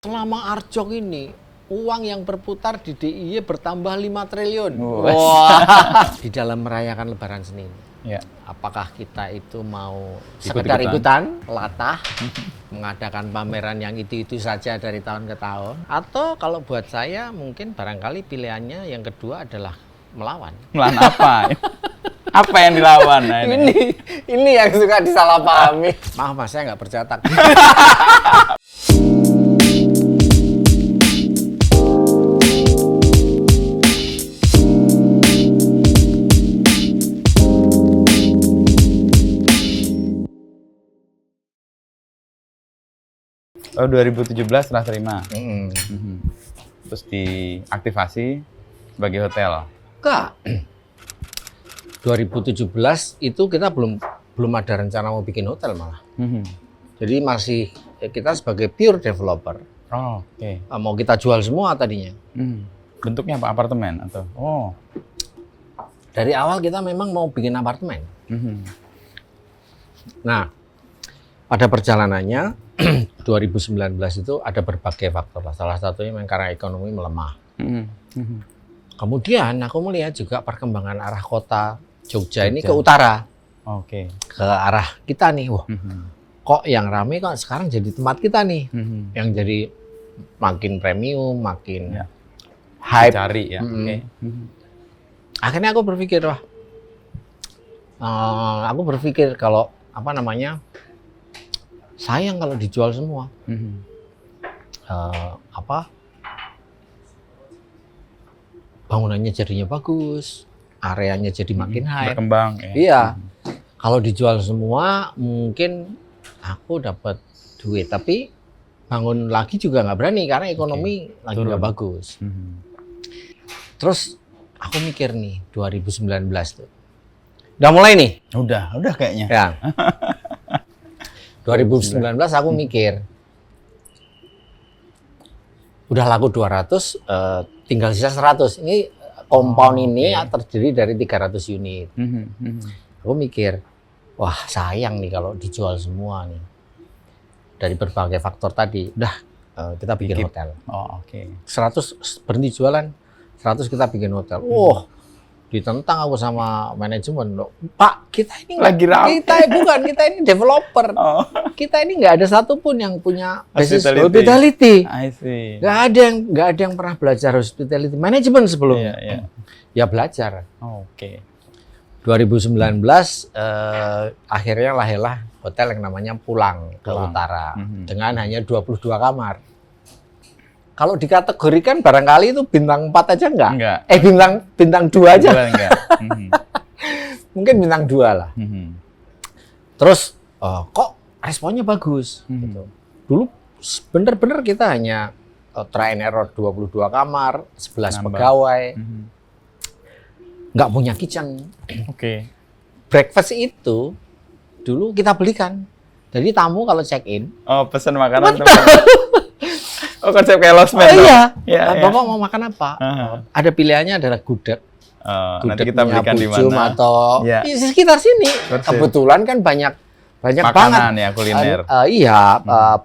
Selama Arjok ini, uang yang berputar di DIY bertambah 5 triliun. Wah. Di dalam merayakan Lebaran Seni ini, Ya. apakah kita itu mau sekedar ikutan, latah, mengadakan pameran yang itu-itu saja dari tahun ke tahun, atau kalau buat saya mungkin barangkali pilihannya yang kedua adalah melawan. Melawan apa? Apa yang dilawan? Nah, Ini yang suka disalahpahami. Maaf mas, saya nggak bercetak. Oh, 2017 serah terima. Mm. Terus diaktifasi sebagai hotel. Enggak. 2017 itu kita belum ada rencana mau bikin hotel malah. Jadi masih kita sebagai pure developer. Oh, oke. Mau kita jual semua tadinya. Bentuknya apa? Apartemen atau? Oh. Dari awal kita memang mau bikin apartemen. Nah, pada perjalanannya 2019 itu ada berbagai faktor lah. Salah satunya memang karena ekonomi melemah. Kemudian aku melihat juga perkembangan arah kota Jogja ini ke utara. Oke. Ke arah kita nih. Wah, kok yang rame kok sekarang jadi tempat kita nih. Yang jadi makin premium, makin hype. Cari ya. Oke. Akhirnya aku berpikir, wah, aku berpikir kalau apa namanya, sayang kalau dijual semua. Bangunannya jadinya bagus, areanya jadi makin hype. Berkembang. Ya. Iya. Kalau dijual semua, mungkin aku dapat duit, tapi bangun lagi juga nggak berani karena ekonomi lagi nggak bagus. Terus aku mikir nih, 2019 tuh. Udah mulai nih. Udah kayaknya. Ya. 2019 aku mikir, udah laku 200, tinggal sisa 100. Ini compound ini terdiri dari 300 unit. Aku mikir, wah sayang nih kalau dijual semua nih. Dari berbagai faktor tadi, udah kita bikin hotel. Oh, oke. 100 berhenti jualan, 100 kita bikin hotel. Wah, ditentang aku sama manajemen. Pak, kita ini lagi rame. Kita ini developer. Kita ini nggak ada satupun yang punya basis Hospitality. hospitality. I see. Nggak ada yang pernah belajar hospitality manajemen sebelumnya. Ya belajar. Oke. 2019 akhirnya lahirlah hotel yang namanya Pulang ke Utara dengan hanya 22 kamar. Kalau dikategorikan barangkali itu bintang 4 aja enggak? Bintang 2 aja. Enggak. Mungkin bintang 2 lah. Terus kok responnya bagus gitu. Dulu bener-bener kita hanya try and error 22 kamar, 11 pegawai. Nggak punya kitchen. Oke. Breakfast itu dulu kita belikan. Jadi tamu kalau check in. Oh, pesan makanan. Oh, konsep kayak losmen. Iya. Bapak mau makan apa? Ada pilihannya adalah gudeg. Nanti kita belikan di mana? Atau di sekitar sini. Kebetulan kan banyak makanan banget. Ya, kuliner.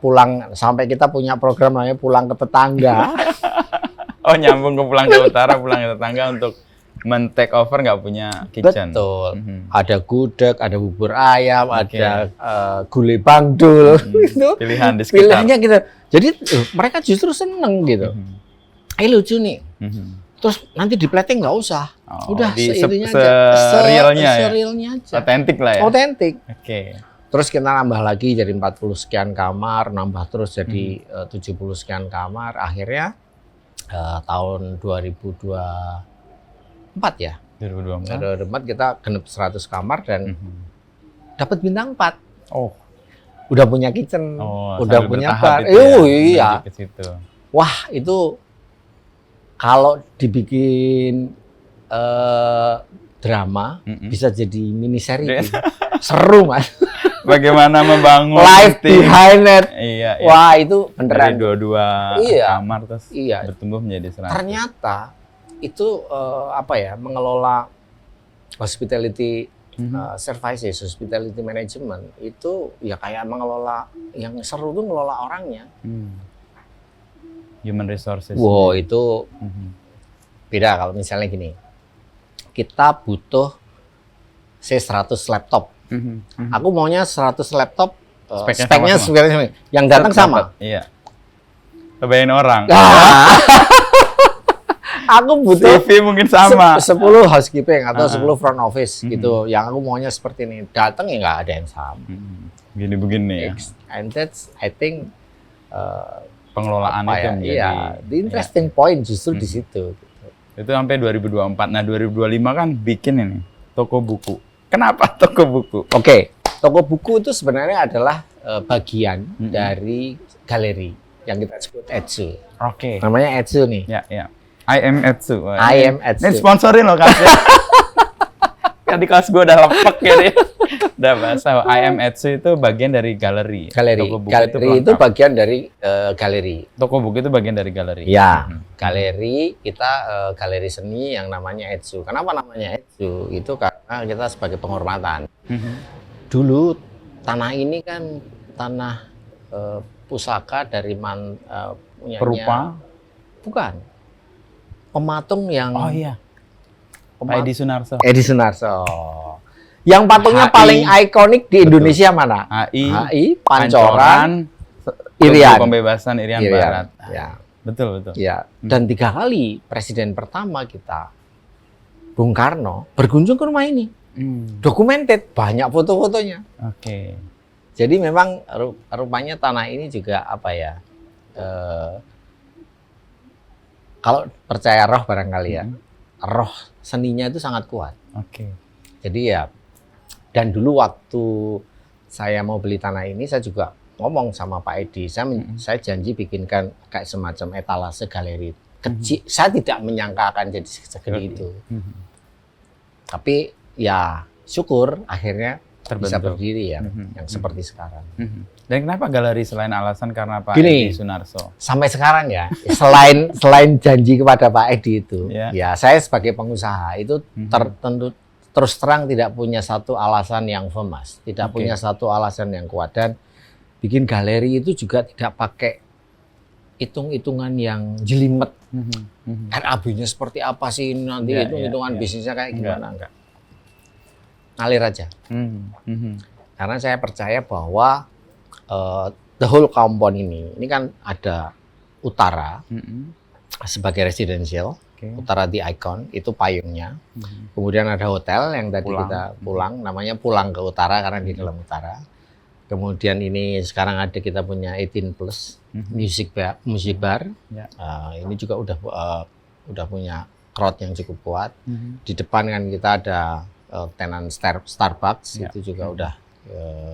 Pulang sampai kita punya program namanya Pulang ke Tetangga. Oh, nyambung ke Pulang ke Utara, Pulang ke Tetangga untuk men-take over nggak punya kitchen. Betul. Ada gudeg, ada bubur ayam, ada gulai bangdul. Gitu. Pilihan di sekitar. Pilihannya gitu. Jadi mereka justru seneng gitu. Lucu nih. Terus nanti di plating nggak usah. Udah seitunya aja. Realnya aja. Otentik lah ya. Otentik. Oke. Terus kita nambah lagi jadi 40 sekian kamar, nambah terus jadi 70 sekian kamar. Akhirnya tahun 2024 ya. 2024 kita genep 100 kamar dan dapat bintang 4. Oh. Udah punya kitchen, udah punya bar. Iya. Wah, itu kalau dibikin drama bisa jadi mini seri. Gitu. Seru, Mas. Bagaimana membangun life behind it. Iya. Wah, itu beneran. Dari 22 kamar terus bertumbuh menjadi 100. Ternyata itu mengelola hospitality services, hospitality management itu ya kayak mengelola, yang seru tuh ngelola orangnya. Human resources. Wow, itu beda kalau misalnya gini. Kita butuh 100 laptop. Aku maunya 100 laptop speknya sebenarnya yang datang sama. Iya. Kebayangin orang. Aku butuh CV mungkin sama. 10 housekeeping atau 10 front office gitu. Yang aku maunya seperti ini. Datang ya nggak ada yang sama. Begini-begini ya. And that's, I think, pengelolaan itu menjadi. Iya, the interesting point justru di situ. Gitu. Itu sampai 2024. Nah, 2025 kan bikin ini toko buku. Kenapa toko buku? Oke, toko buku itu sebenarnya adalah bagian dari galeri yang kita sebut Etsu. Oke. Namanya Etsu nih. Ya, ya. I am Etsu. I am Etsu. Ini sponsorin loh kasih. Kan di kelas gue udah lepek ya deh. Udah bahasa. I am Etsu itu bagian dari galeri. Galeri. Toko buku Galeri itu bagian dari galeri. Toko buku itu bagian dari galeri. Ya, galeri kita galeri seni yang namanya Etsu. Kenapa namanya Etsu? Itu karena kita sebagai penghormatan. Dulu tanah ini kan tanah pusaka dari punyanya. Perupa? Bukan. Pematung yang... Oh iya. Pak Edi Sunarso. Edi Sunarso. Yang patungnya paling ikonik di Indonesia mana? HI, Pancoran, Irian. Pembebasan Irian Barat. Ya. Betul. Ya. Dan 3 kali presiden pertama kita, Bung Karno, berkunjung ke rumah ini. Documented, banyak foto-fotonya. Oke. Jadi memang rupanya tanah ini juga apa ya? Kalau percaya roh barangkali ya, roh seninya itu sangat kuat. Oke. Jadi ya, dan dulu waktu saya mau beli tanah ini, saya juga ngomong sama Pak Edi, saya janji bikinkan kayak semacam etalase galeri kecil. Saya tidak menyangka akan jadi segede itu. Tapi ya syukur akhirnya bisa berdiri ya, yang seperti sekarang. Dan kenapa galeri selain alasan karena Pak Gini, Edi Sunarso? Sampai sekarang ya, selain janji kepada Pak Edi itu, ya saya sebagai pengusaha itu tertentu terus terang tidak punya satu alasan yang firm, Mas. Tidak punya satu alasan yang kuat. Dan bikin galeri itu juga tidak pakai hitung-hitungan yang jelimet. RAB-nya seperti apa sih nanti, hitung-hitungan bisnisnya kayak gimana, enggak. Ngalir aja. Karena saya percaya bahwa the whole compound ini kan ada utara sebagai residential, utara di Icon itu payungnya. Kemudian ada hotel yang tadi kita pulang, namanya pulang ke utara karena di dalam utara. Kemudian ini sekarang ada kita punya 18 plus music bar. Ini juga udah punya crowd yang cukup kuat. Di depan kan kita ada tenan Starbucks, itu juga udah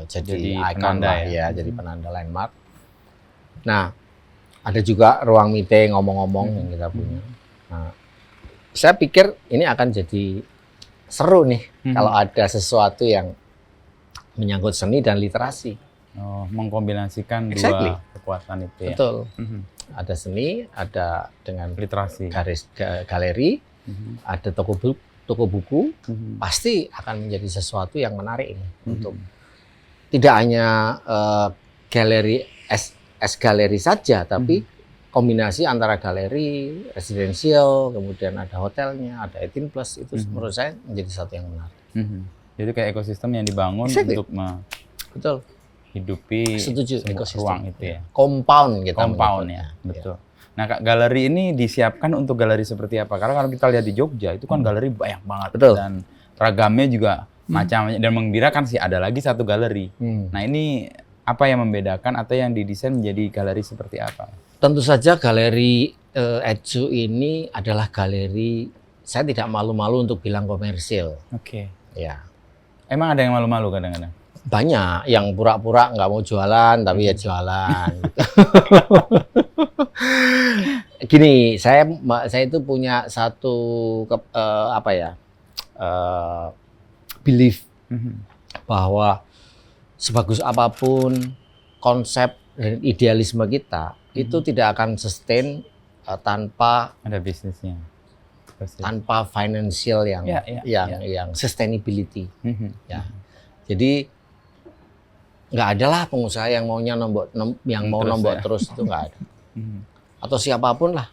jadi ikon lah ya, jadi penanda landmark. Nah, ada juga ruang meeting ngomong-ngomong yang kita punya. Nah, saya pikir ini akan jadi seru nih kalau ada sesuatu yang menyangkut seni dan literasi. Mengkombinasikan dua kekuatan itu ya. Betul. Ada seni, ada dengan literasi, galeri, ada toko buku, pasti akan menjadi sesuatu yang menarik ini untuk tidak hanya galeri galeri saja, tapi kombinasi antara galeri, residensial, kemudian ada hotelnya, ada 18 plus, itu menurut saya menjadi satu yang menarik. Jadi kayak ekosistem yang dibangun untuk menghidupi ruang itu ya. Compound kita Compound ya, betul. Nah, Kak, galeri ini disiapkan untuk galeri seperti apa? Karena kalau kita lihat di Jogja itu kan galeri banyak banget. Betul. Dan ragamnya juga macam-macam dan menggembirakan sih, ada lagi satu galeri. Nah, ini apa yang membedakan atau yang didesain menjadi galeri seperti apa? Tentu saja galeri Etsu ini adalah galeri, saya tidak malu-malu untuk bilang komersil. Oke. Ya. Emang ada yang malu-malu kadang-kadang? Banyak yang pura-pura nggak mau jualan tapi ya jualan. Gini, saya itu punya satu belief bahwa sebagus apapun konsep dan idealisme kita itu tidak akan sustain tanpa ada bisnisnya, tanpa financial yang sustainability. Ya. Jadi nggak ada lah pengusaha yang maunya nombok terus itu nggak ada. atau siapapun lah,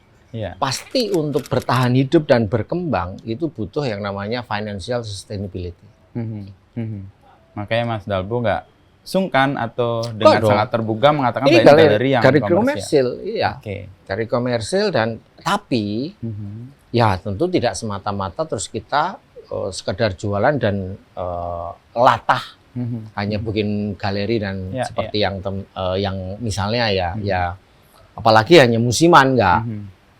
pasti untuk bertahan hidup dan berkembang itu butuh yang namanya financial sustainability. Makanya Mas Dalbo nggak sungkan atau dengan sangat terbuka mengatakan ini bahwa galeri yang komersil, iya. Dari komersil dan tapi ya tentu tidak semata-mata terus kita sekedar jualan dan latah hanya bikin galeri dan seperti yang misalnya ya apalagi hanya musiman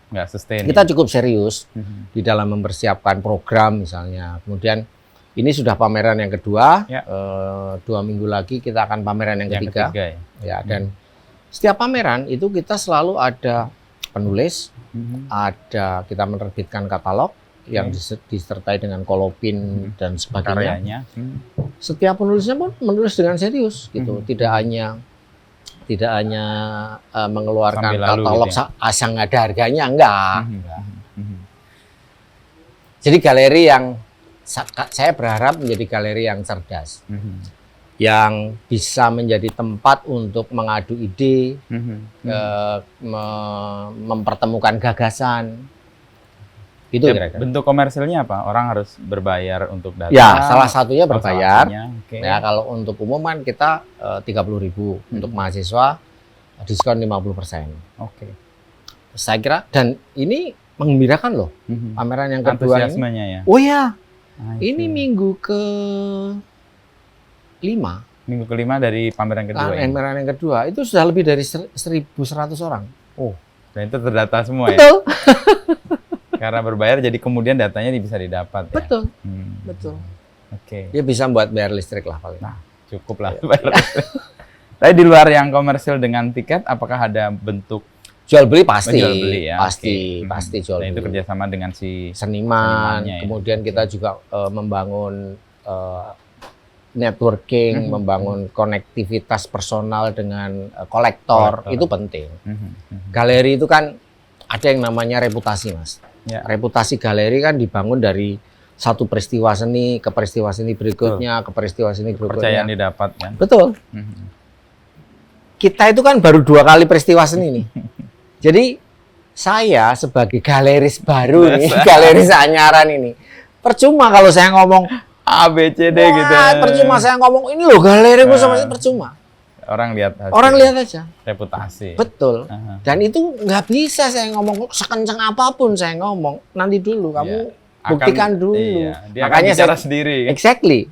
nggak sustain. Kita cukup serius di dalam mempersiapkan program misalnya. Kemudian ini sudah pameran yang kedua, 2 minggu lagi kita akan pameran yang ketiga. Ya, dan setiap pameran itu kita selalu ada penulis, ada kita menerbitkan katalog yang disertai dengan kolopin dan sebagainya. Setiap penulisnya pun menulis dengan serius gitu, tidak hanya mengeluarkan katalog gitu asal nggak ada harganya, enggak. Jadi galeri yang saya berharap menjadi galeri yang cerdas, yang bisa menjadi tempat untuk mengadu ide, mempertemukan gagasan. Itu kira-kira. Bentuk komersilnya apa? Orang harus berbayar untuk datang? Ya, salah satunya berbayar. Ya, kalau untuk umum kan kita 30.000, untuk mahasiswa diskon 50%. Saya kira, dan ini menggembirakan loh, pameran yang kedua ini. Ya? Oh ya, ini minggu ke-5. Minggu ke-5 dari pameran kedua. Pameran yang kedua itu sudah lebih dari 1.100 orang. Oh, dan itu terdata semua. Betul. Ya? Karena berbayar, jadi kemudian datanya bisa didapat. Betul, betul. Dia bisa buat bayar listrik lah paling. Nah, cukup lah. Tapi di luar yang komersil dengan tiket, apakah ada bentuk jual beli? Pasti, jual beli, ya? pasti jual beli. Itu kerjasama dengan si seniman. Kemudian kita juga membangun networking, membangun konektivitas personal dengan kolektor. Itu penting. Galeri itu kan ada yang namanya reputasi, Mas. Reputasi galeri kan dibangun dari satu peristiwa seni ke peristiwa seni berikutnya, ke peristiwa seni berikutnya. Kepercayaan didapat kan? Betul. Kita itu kan baru 2 kali peristiwa seni nih. Jadi saya sebagai galeris baru nih, galeris anyaran ini, percuma kalau saya ngomong A, B, C, D gitu. Percuma saya ngomong ini loh galeriku sama ini, percuma. Orang lihat hasil. Orang lihat aja. Reputasi. Betul. Dan itu nggak bisa saya ngomong sekencang apapun saya ngomong. Nanti dulu kamu buktikan dulu. Dia makanya saya sendiri. Exactly.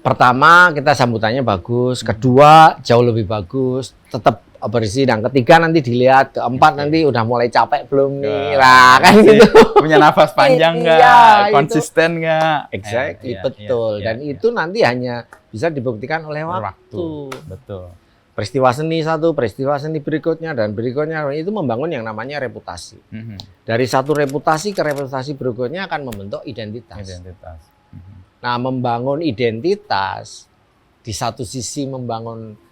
Pertama kita sambutannya bagus, kedua jauh lebih bagus, tetap berisi, dan ketiga nanti dilihat, keempat nanti udah mulai capek belum nih, lah kan gitu. Punya nafas panjang nggak, konsisten nggak? Exactly, betul. Dan itu nanti hanya bisa dibuktikan oleh waktu. Betul. Peristiwa seni satu, peristiwa seni berikutnya, dan berikutnya itu membangun yang namanya reputasi. Dari satu reputasi ke reputasi berikutnya akan membentuk identitas. Nah, membangun identitas di satu sisi membangun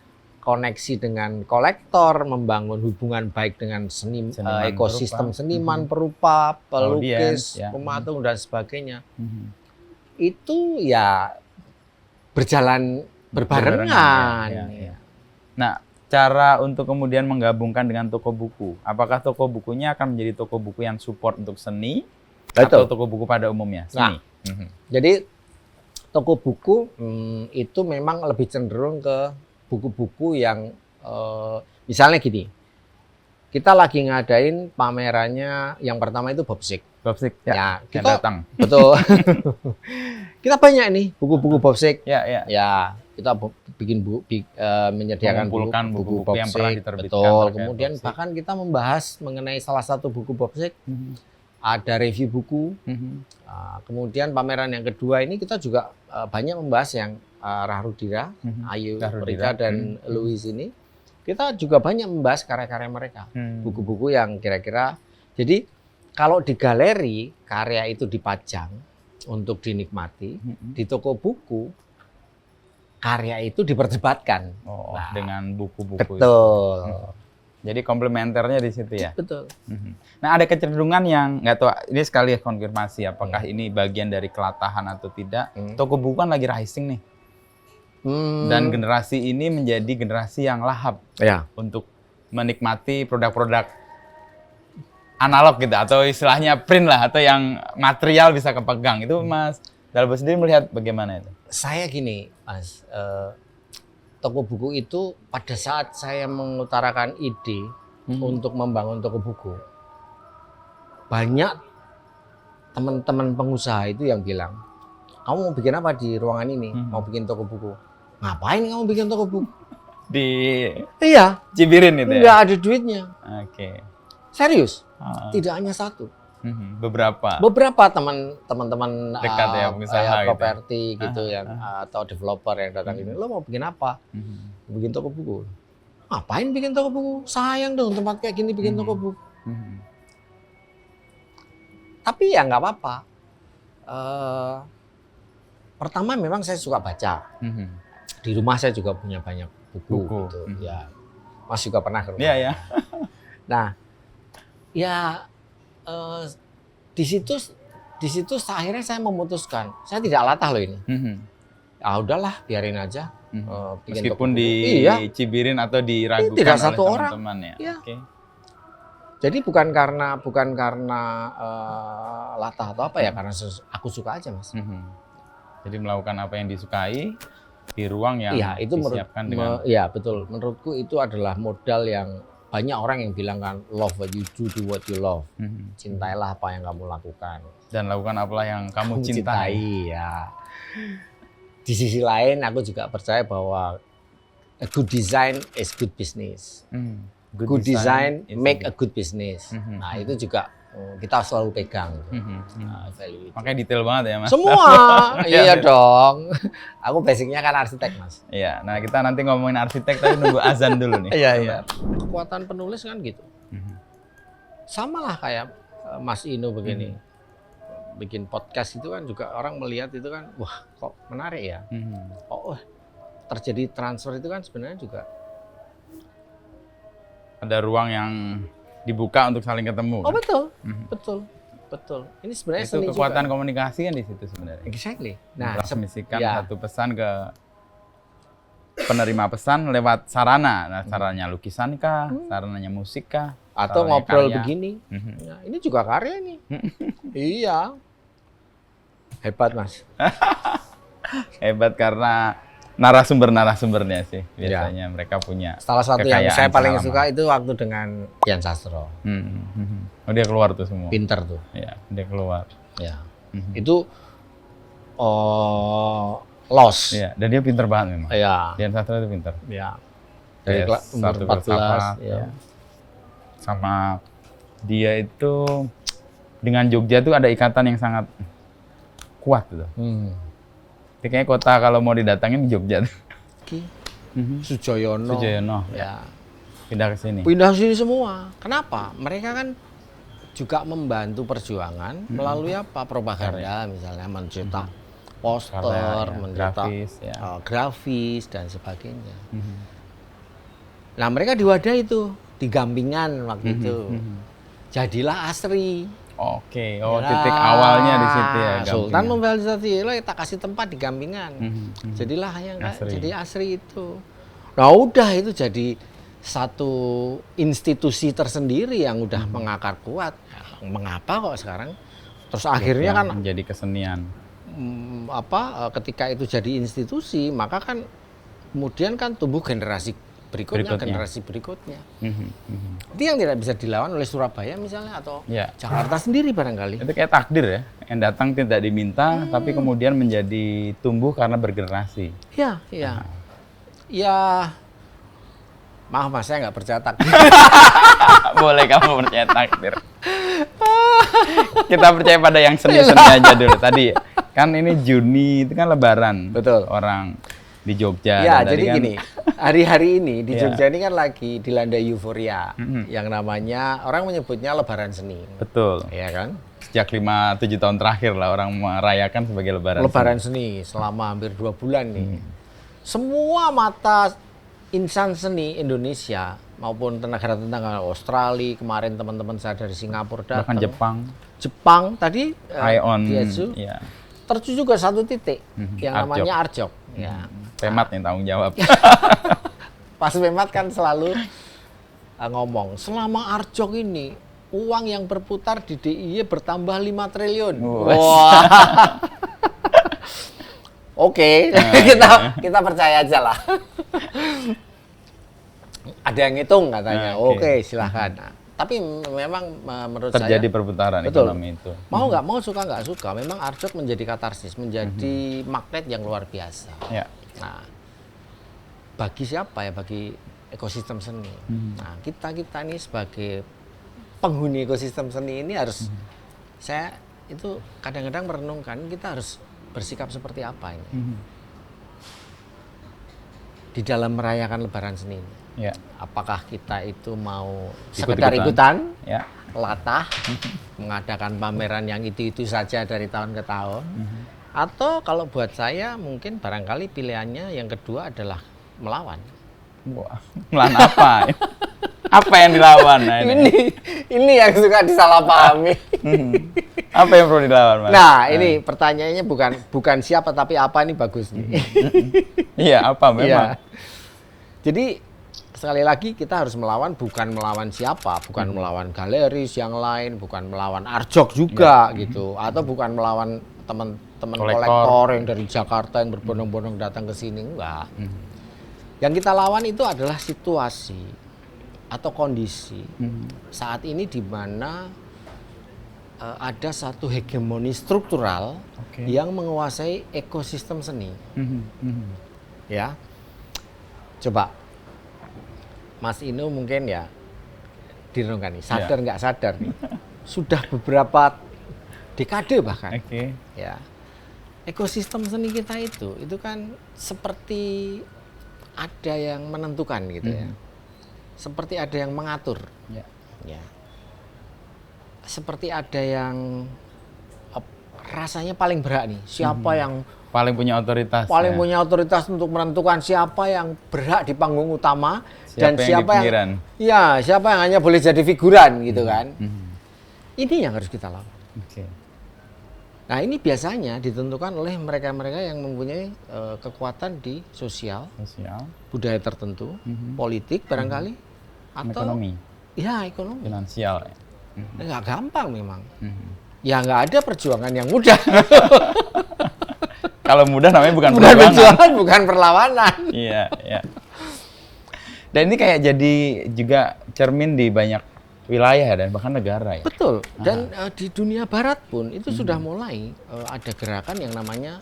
koneksi dengan kolektor, membangun hubungan baik dengan ekosistem seniman, perupa, pelukis, pematung dan sebagainya. Itu ya berjalan berbarengan. Nah, cara untuk kemudian menggabungkan dengan toko buku, apakah toko bukunya akan menjadi toko buku yang support untuk seni atau toko buku pada umumnya? Seni. Jadi toko buku itu memang lebih cenderung ke buku-buku yang misalnya gini, kita lagi ngadain pamerannya yang pertama itu Bobsik. Ya, kita datang. Betul. Kita banyak nih buku-buku Bobsik. Ya, kita bikin menyediakan buku yang pernah diterbitkan. Betul. Kemudian bahkan kita membahas mengenai salah satu buku Bobsik. Ada review buku. Kemudian pameran yang kedua ini kita juga banyak membahas yang Rahrudira, Ayu Rika dan Louis ini. Kita juga banyak membahas karya-karya mereka. Buku-buku yang kira-kira. Jadi kalau di galeri karya itu dipajang untuk dinikmati, di toko buku karya itu diperdebatkan. Dengan buku-buku. Betul. Jadi komplementernya di situ ya. Betul. Nah, ada kecenderungan yang nggak tahu, ini sekali konfirmasi apakah ini bagian dari kelatahan atau tidak. Toko buku kan lagi rising nih. Dan generasi ini menjadi generasi yang lahap untuk menikmati produk-produk analog gitu atau istilahnya print lah atau yang material bisa kepegang. Itu Mas Dalbo sendiri melihat bagaimana itu? Saya gini, Mas, toko buku itu pada saat saya mengutarakan ide untuk membangun toko buku, banyak teman-teman pengusaha itu yang bilang, kamu mau bikin apa di ruangan ini? Mau bikin toko buku. Ngapain kamu bikin toko buku? Di Iya, Cibirin itu ya? nggak ada duitnya. Oke. Serius, tidak hanya satu. Beberapa teman-teman dekat ya pengusaha properti gitu yang atau developer yang datang ini, lo mau bikin apa? Bikin toko buku. Ngapain bikin toko buku? Sayang dong tempat kayak gini bikin toko buku. Tapi ya nggak apa-apa. Pertama memang saya suka baca. Di rumah saya juga punya banyak buku. Gitu. Ya, Mas juga pernah ke rumah. Iya ya. Nah, ya di situ akhirnya saya memutuskan, saya tidak latah loh ini. Ah udahlah, biarin aja. Bikin meskipun toko di iya. Cibirin atau diragukan tidak oleh satu orang. teman-teman ya. Iya. Okay. Jadi bukan karena latah atau apa ya, karena aku suka aja, Mas. Jadi melakukan apa yang disukai di ruang yang itu disiapkan dengan. Iya betul. Menurutku itu adalah modal yang banyak orang yang bilang kan, love what you do what you love. Cintailah apa yang kamu lakukan. Dan lakukan apalah yang kamu cintai. Ya. Di sisi lain, aku juga percaya bahwa a good design is good business. Good design make a good business. Nah itu juga kita selalu pegang. Value itu. Makanya detail banget ya Mas. Semua, iya dong. Aku basicnya kan arsitek Mas. Iya, nah kita nanti ngomongin arsitek tapi nunggu azan dulu nih. Iya. Kekuatan penulis kan gitu. Sama lah kayak Mas Ino begini. Bikin podcast itu kan juga orang melihat itu kan, wah kok menarik ya. Kok terjadi transfer itu kan sebenarnya juga. Ada ruang yang dibuka untuk saling ketemu. Oh kan? Betul. Ini sebenarnya itu kekuatan juga. Komunikasi kan di situ sebenarnya. Exactly. Nah, transmisikan satu pesan ke penerima pesan lewat sarana. Nah, sarananya lukisan kah, sarananya musik kah, atau ngobrol karya. Begini. Nah, ini juga karya nih. Iya. Hebat Mas. Hebat karena narasumbernya sih biasanya mereka punya. Salah satu yang saya paling suka itu waktu dengan Dian Sastro. Oh dia keluar tuh semua. Pinter tuh. Ya dia keluar. Ya. Itu loss. Ya. Dan dia pinter banget memang. Iya. Dian Sastro itu pinter. Iya. Dari umur 14. Ya. Sama dia itu dengan Jogja tuh ada ikatan yang sangat kuat tuh. Kayaknya kota kalau mau didatangin di Jogja. Sujoyono. Ya. Pindah ke sini. Pindah ke sini semua. Kenapa? Mereka kan juga membantu perjuangan melalui apa? Propaganda misalnya mencetak poster, mencetak grafis dan sebagainya. Nah, mereka di wadah itu, di Gampingan waktu itu. Jadilah ASRI. Oke, titik awalnya di situ ya. Sultan memfasilitasi, tak kasih tempat di Gampingan. Jadilah yang jadi ASRI itu. Nah udah itu jadi satu institusi tersendiri yang udah mengakar kuat. Mengapa kok sekarang? Terus akhirnya kan menjadi kesenian. Ketika itu jadi institusi, maka kan kemudian kan tumbuh generasi berikutnya. Itu yang tidak bisa dilawan oleh Surabaya misalnya atau Jakarta sendiri barangkali. Itu kayak takdir ya, yang datang tidak diminta tapi kemudian menjadi tumbuh karena bergenerasi. Iya. Ya, maaf Mas, saya nggak percaya takdir. Boleh kamu percaya takdir. Kita percaya pada yang seni-seni aja dulu. Tadi kan ini Juni itu kan Lebaran. Betul. Orang di Jogja. Ya, jadi kan, gini, hari-hari ini di Jogja ini kan lagi dilanda euforia, yang namanya orang menyebutnya Lebaran Seni. Betul. Iya kan? Sejak 5-7 tahun terakhir lah orang merayakan sebagai Lebaran Seni selama hampir 2 bulan nih. Semua mata insan seni Indonesia maupun negara tetangga Australia, kemarin teman-teman saya dari Singapura datang. Bahkan Jepang tadi Ion, tertuju ke satu titik yang namanya Arjok. Ya. Pemat nih tanggung jawab. Pas Pemat kan selalu ngomong, selama Arjok ini uang yang berputar di DIY bertambah 5 triliun. Wah. Oke, kita percaya aja lah. Ada yang ngitung katanya. Oke, silahkan. Nah, tapi memang menurut terjadi saya perputaran betul, ekonomi itu. Mau nggak mau, suka nggak suka, memang Arjok menjadi katarsis, menjadi magnet yang luar biasa. Ya. Nah, bagi siapa ya? Bagi ekosistem seni. Nah, kita ini sebagai penghuni ekosistem seni ini harus, saya itu kadang-kadang merenungkan, kita harus bersikap seperti apa ini di dalam merayakan Lebaran seni ini. Ya. Apakah kita itu mau sekedar ikutan, ya, latah, mengadakan pameran yang itu saja dari tahun ke tahun, atau kalau buat saya mungkin barangkali pilihannya yang kedua adalah melawan. Wah, melawan apa? Apa yang dilawan? Nah, ini yang suka disalahpahami. Apa yang perlu dilawan, Mas? Nah, ini pertanyaannya bukan siapa tapi apa, ini bagus nih. Iya, apa memang? Ya. Jadi sekali lagi kita harus melawan, bukan melawan siapa, bukan melawan galeris yang lain, bukan melawan Arjok juga gitu, atau bukan melawan teman-teman kolektor yang dari Jakarta yang berbondong-bondong datang ke sini, enggak. Yang kita lawan itu adalah situasi atau kondisi saat ini di mana ada satu hegemoni struktural yang menguasai ekosistem seni. Ya, coba Mas Inu mungkin ya direnungkan nih, sadar nggak sadar nih, sudah beberapa dekade bahkan, ya, ekosistem seni kita itu kan seperti ada yang menentukan gitu ya, seperti ada yang mengatur, ya, seperti ada yang rasanya paling berhak nih, siapa yang paling punya otoritas, punya otoritas untuk menentukan siapa yang berhak di panggung utama dan siapa yang hanya boleh jadi figuran gitu kan. Ini yang harus kita lakukan. Nah, ini biasanya ditentukan oleh mereka-mereka yang mempunyai kekuatan di sosial, budaya tertentu, politik barangkali, atau ekonomi. Ya, ekonomi. Finansial. Nggak gampang memang. Ya nggak ada perjuangan yang mudah. Kalau mudah namanya bukan perjuangan, bukan perlawanan. Iya, iya. Dan ini kayak jadi juga cermin di banyak wilayah dan bahkan negara ya. Betul. Dan di dunia barat pun itu sudah mulai ada gerakan yang namanya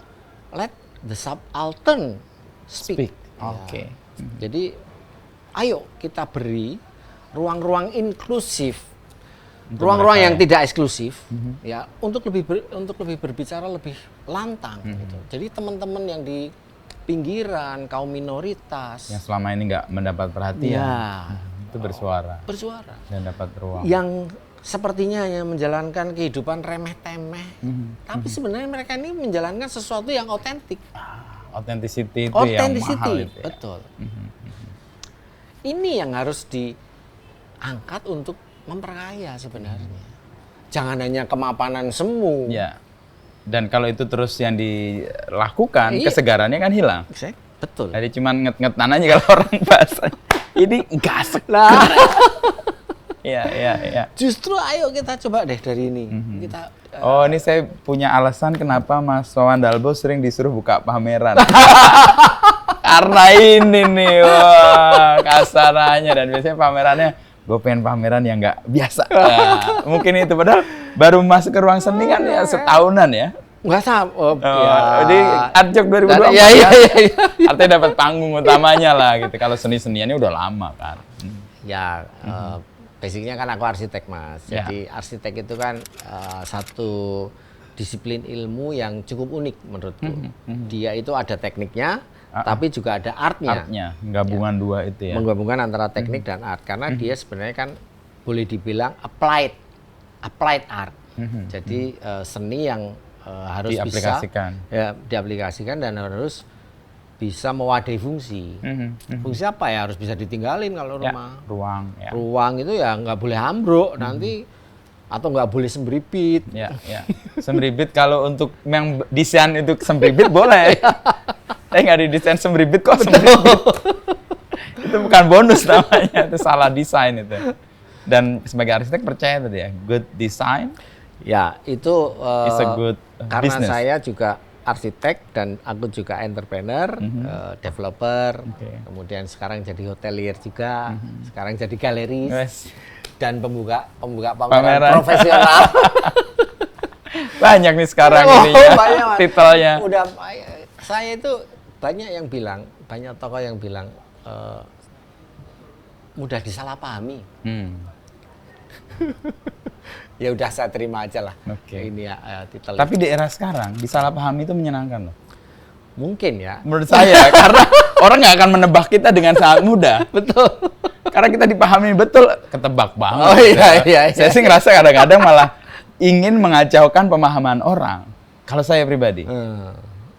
Let the Subaltern Speak. Oke. Jadi ayo kita beri ruang-ruang inklusif, ruang-ruang yang tidak eksklusif, ya, untuk lebih berbicara lebih lantang. Gitu. Jadi teman-teman yang di pinggiran, kaum minoritas yang selama ini nggak mendapat perhatian, itu bersuara dan dapat ruang. Yang sepertinya hanya menjalankan kehidupan remeh-temeh, tapi sebenarnya mereka ini menjalankan sesuatu yang otentik. Authenticity itu yang mahal itu. Ya? Betul. Ini yang harus diangkat untuk memperkaya sebenarnya. Jangan hanya kemapanan semu. Ya. Dan kalau itu terus yang dilakukan, kesegarannya kan hilang. Betul. Jadi cuma nget-ngetan aja kalau orang bahasa. Ini enggak asik lah. Iya. Justru ayo kita coba deh dari ini. Ini saya punya alasan kenapa Mas Wawan Dalbo sering disuruh buka pameran. Karena ini nih, wah, kasarannya. Dan biasanya pamerannya, gue pengen pameran yang nggak biasa. Nah, mungkin itu, padahal baru masuk ke ruang seni kan ya setahunan ya. Nggak sama. Jadi Arjok 2024 iya. Artinya dapat panggung utamanya lah gitu. Kalau seni-seniannya udah lama kan. Ya, basicnya kan aku arsitek, Mas. Jadi arsitek itu kan satu disiplin ilmu yang cukup unik menurutku. Dia itu ada tekniknya, tapi juga ada artnya. Gabungan dua itu ya. Menggabungkan antara teknik dan art, karena dia sebenarnya kan boleh dibilang applied art. Jadi seni yang harus diaplikasikan dan harus bisa mewadai fungsi. Fungsi apa ya? Harus bisa ditinggalin kalau rumah. Ruang itu ya nggak boleh ambruk nanti, atau nggak boleh sembribit. Sembribit kalau untuk yang desain itu sembribit boleh. Nggak didesain sembribit kok sembribit. Itu Itu bukan bonus namanya, itu salah desain itu. Dan sebagai arsitek percaya tadi ya, good design. Ya, itu It's a good karena business. saya juga arsitek dan aku juga entrepreneur, developer, kemudian sekarang jadi hotelier juga, sekarang jadi galeris dan pembuka pameran profesional. Banyak nih sekarang ininya, banyak, titelnya. Udah, saya itu banyak tokoh yang bilang mudah disalahpahami. Ya udah saya terima aja lah. Ini ya titel. Tapi di era sekarang disalahpahami itu menyenangkan loh. Mungkin ya. Menurut saya karena orang nggak akan menebak kita dengan sangat mudah. Betul. Karena kita dipahami betul, ketebak banget. Oh iya. Saya sih ngerasa kadang-kadang malah ingin mengacaukan pemahaman orang. Kalau saya pribadi.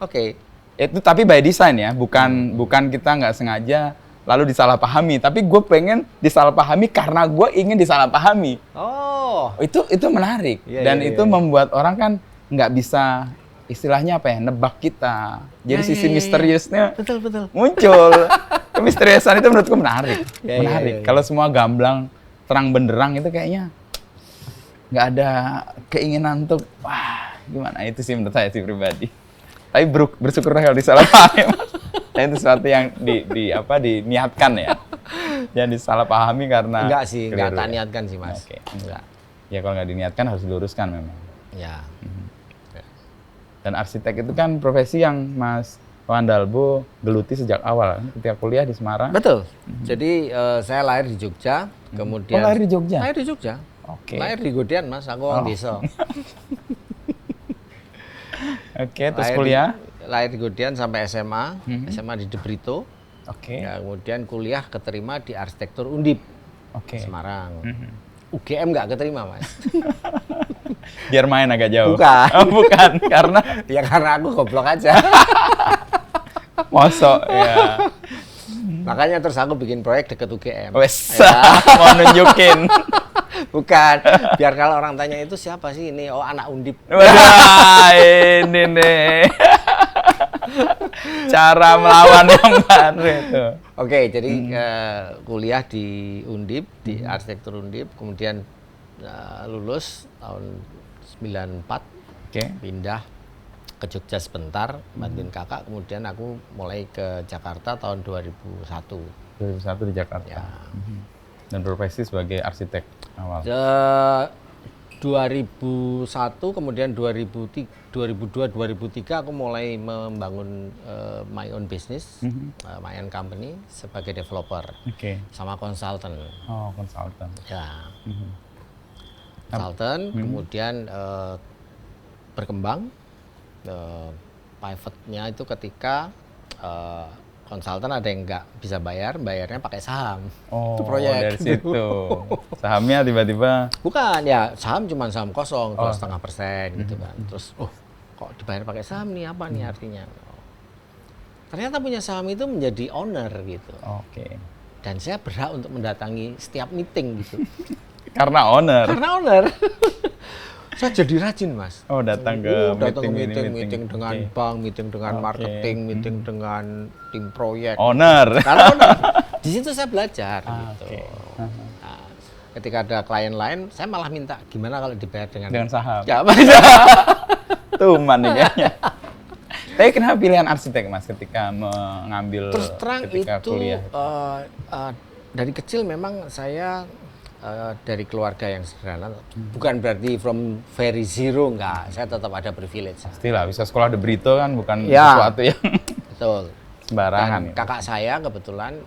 Oke. Itu tapi by design ya, bukan kita nggak sengaja lalu disalahpahami, tapi gue pengen disalahpahami karena gue ingin disalahpahami. Oh, itu menarik dan itu membuat orang kan nggak bisa istilahnya apa ya, nebak kita. Jadi sisi misteriusnya betul muncul. Kemisteriusan itu menurutku menarik. Kalau semua gamblang terang benderang itu kayaknya nggak ada keinginan untuk gimana, itu sih menurut saya sih pribadi. Tapi bersyukurlah kalau disalahpahami. Nah, itu sesuatu yang diniatkan ya. Jangan disalahpahami karena enggak sih, enggak tak niatkan sih, Mas. Enggak. Ya kalau nggak diniatkan harus diluruskan memang. Ya. Dan arsitek itu kan profesi yang Mas Wandalbo geluti sejak awal, ketika kuliah di Semarang. Betul. Jadi saya lahir di Jogja, kemudian lahir di Jogja? Lahir di Jogja. Oke. Lahir di Godean, Mas. Aku orang desa. Terus kuliah? Lahir di Godean sampai SMA, SMA di Debrito. Ya, kemudian kuliah keterima di arsitektur Undip, Semarang. UGM nggak keterima, Mas. Biar main agak jauh. Bukan. Bukan, karena? Ya karena aku goblok aja. Mosok, ya. Makanya terus aku bikin proyek deket UGM. Mau nunjukin. Bukan, biar kalau orang tanya itu siapa sih ini? Oh, anak Undip. Wah, ini nih. Cara melawan yang baru itu. Jadi kuliah di Undip, di arsitektur Undip, kemudian lulus tahun 94, pindah ke Jogja sebentar, bantuin kakak, kemudian aku mulai ke Jakarta tahun 2001. 2001 di Jakarta. Ya. Dan profesi sebagai arsitek awal. 2001, kemudian 2002, 2003 aku mulai membangun my own business, my own company sebagai developer, sama konsultan. Oh, konsultan. Ya. Konsultan, kemudian berkembang. Pivotnya itu ketika konsultan ada yang nggak bisa bayarnya pakai saham. Oh, itu proyek dari situ. Sahamnya tiba-tiba? Bukan, ya saham cuma saham kosong, 2,5% gitu kan. Terus, kok dibayar pakai saham nih, apa nih artinya? Ternyata punya saham itu menjadi owner gitu. Dan saya berhak untuk mendatangi setiap meeting gitu. Karena owner? Karena owner. Saya jadi rajin, Mas. Datang ke meeting dengan bank, meeting dengan marketing, meeting dengan tim proyek. Owner. Karena owner. Di situ saya belajar gitu. Nah, ketika ada klien lain, saya malah minta gimana kalau dibayar dengan saham. Ya, Tuman nih kayaknya. Tapi kenapa pilihan arsitek, Mas, ketika mengambil terus terang ketika itu kuliah? Dari kecil memang saya dari keluarga yang sederhana, bukan berarti from very zero, enggak. Saya tetap ada privilege. Pastilah, bisa sekolah di Brito kan bukan sesuatu yang betul. Sembarangan. Dan kakak saya kebetulan,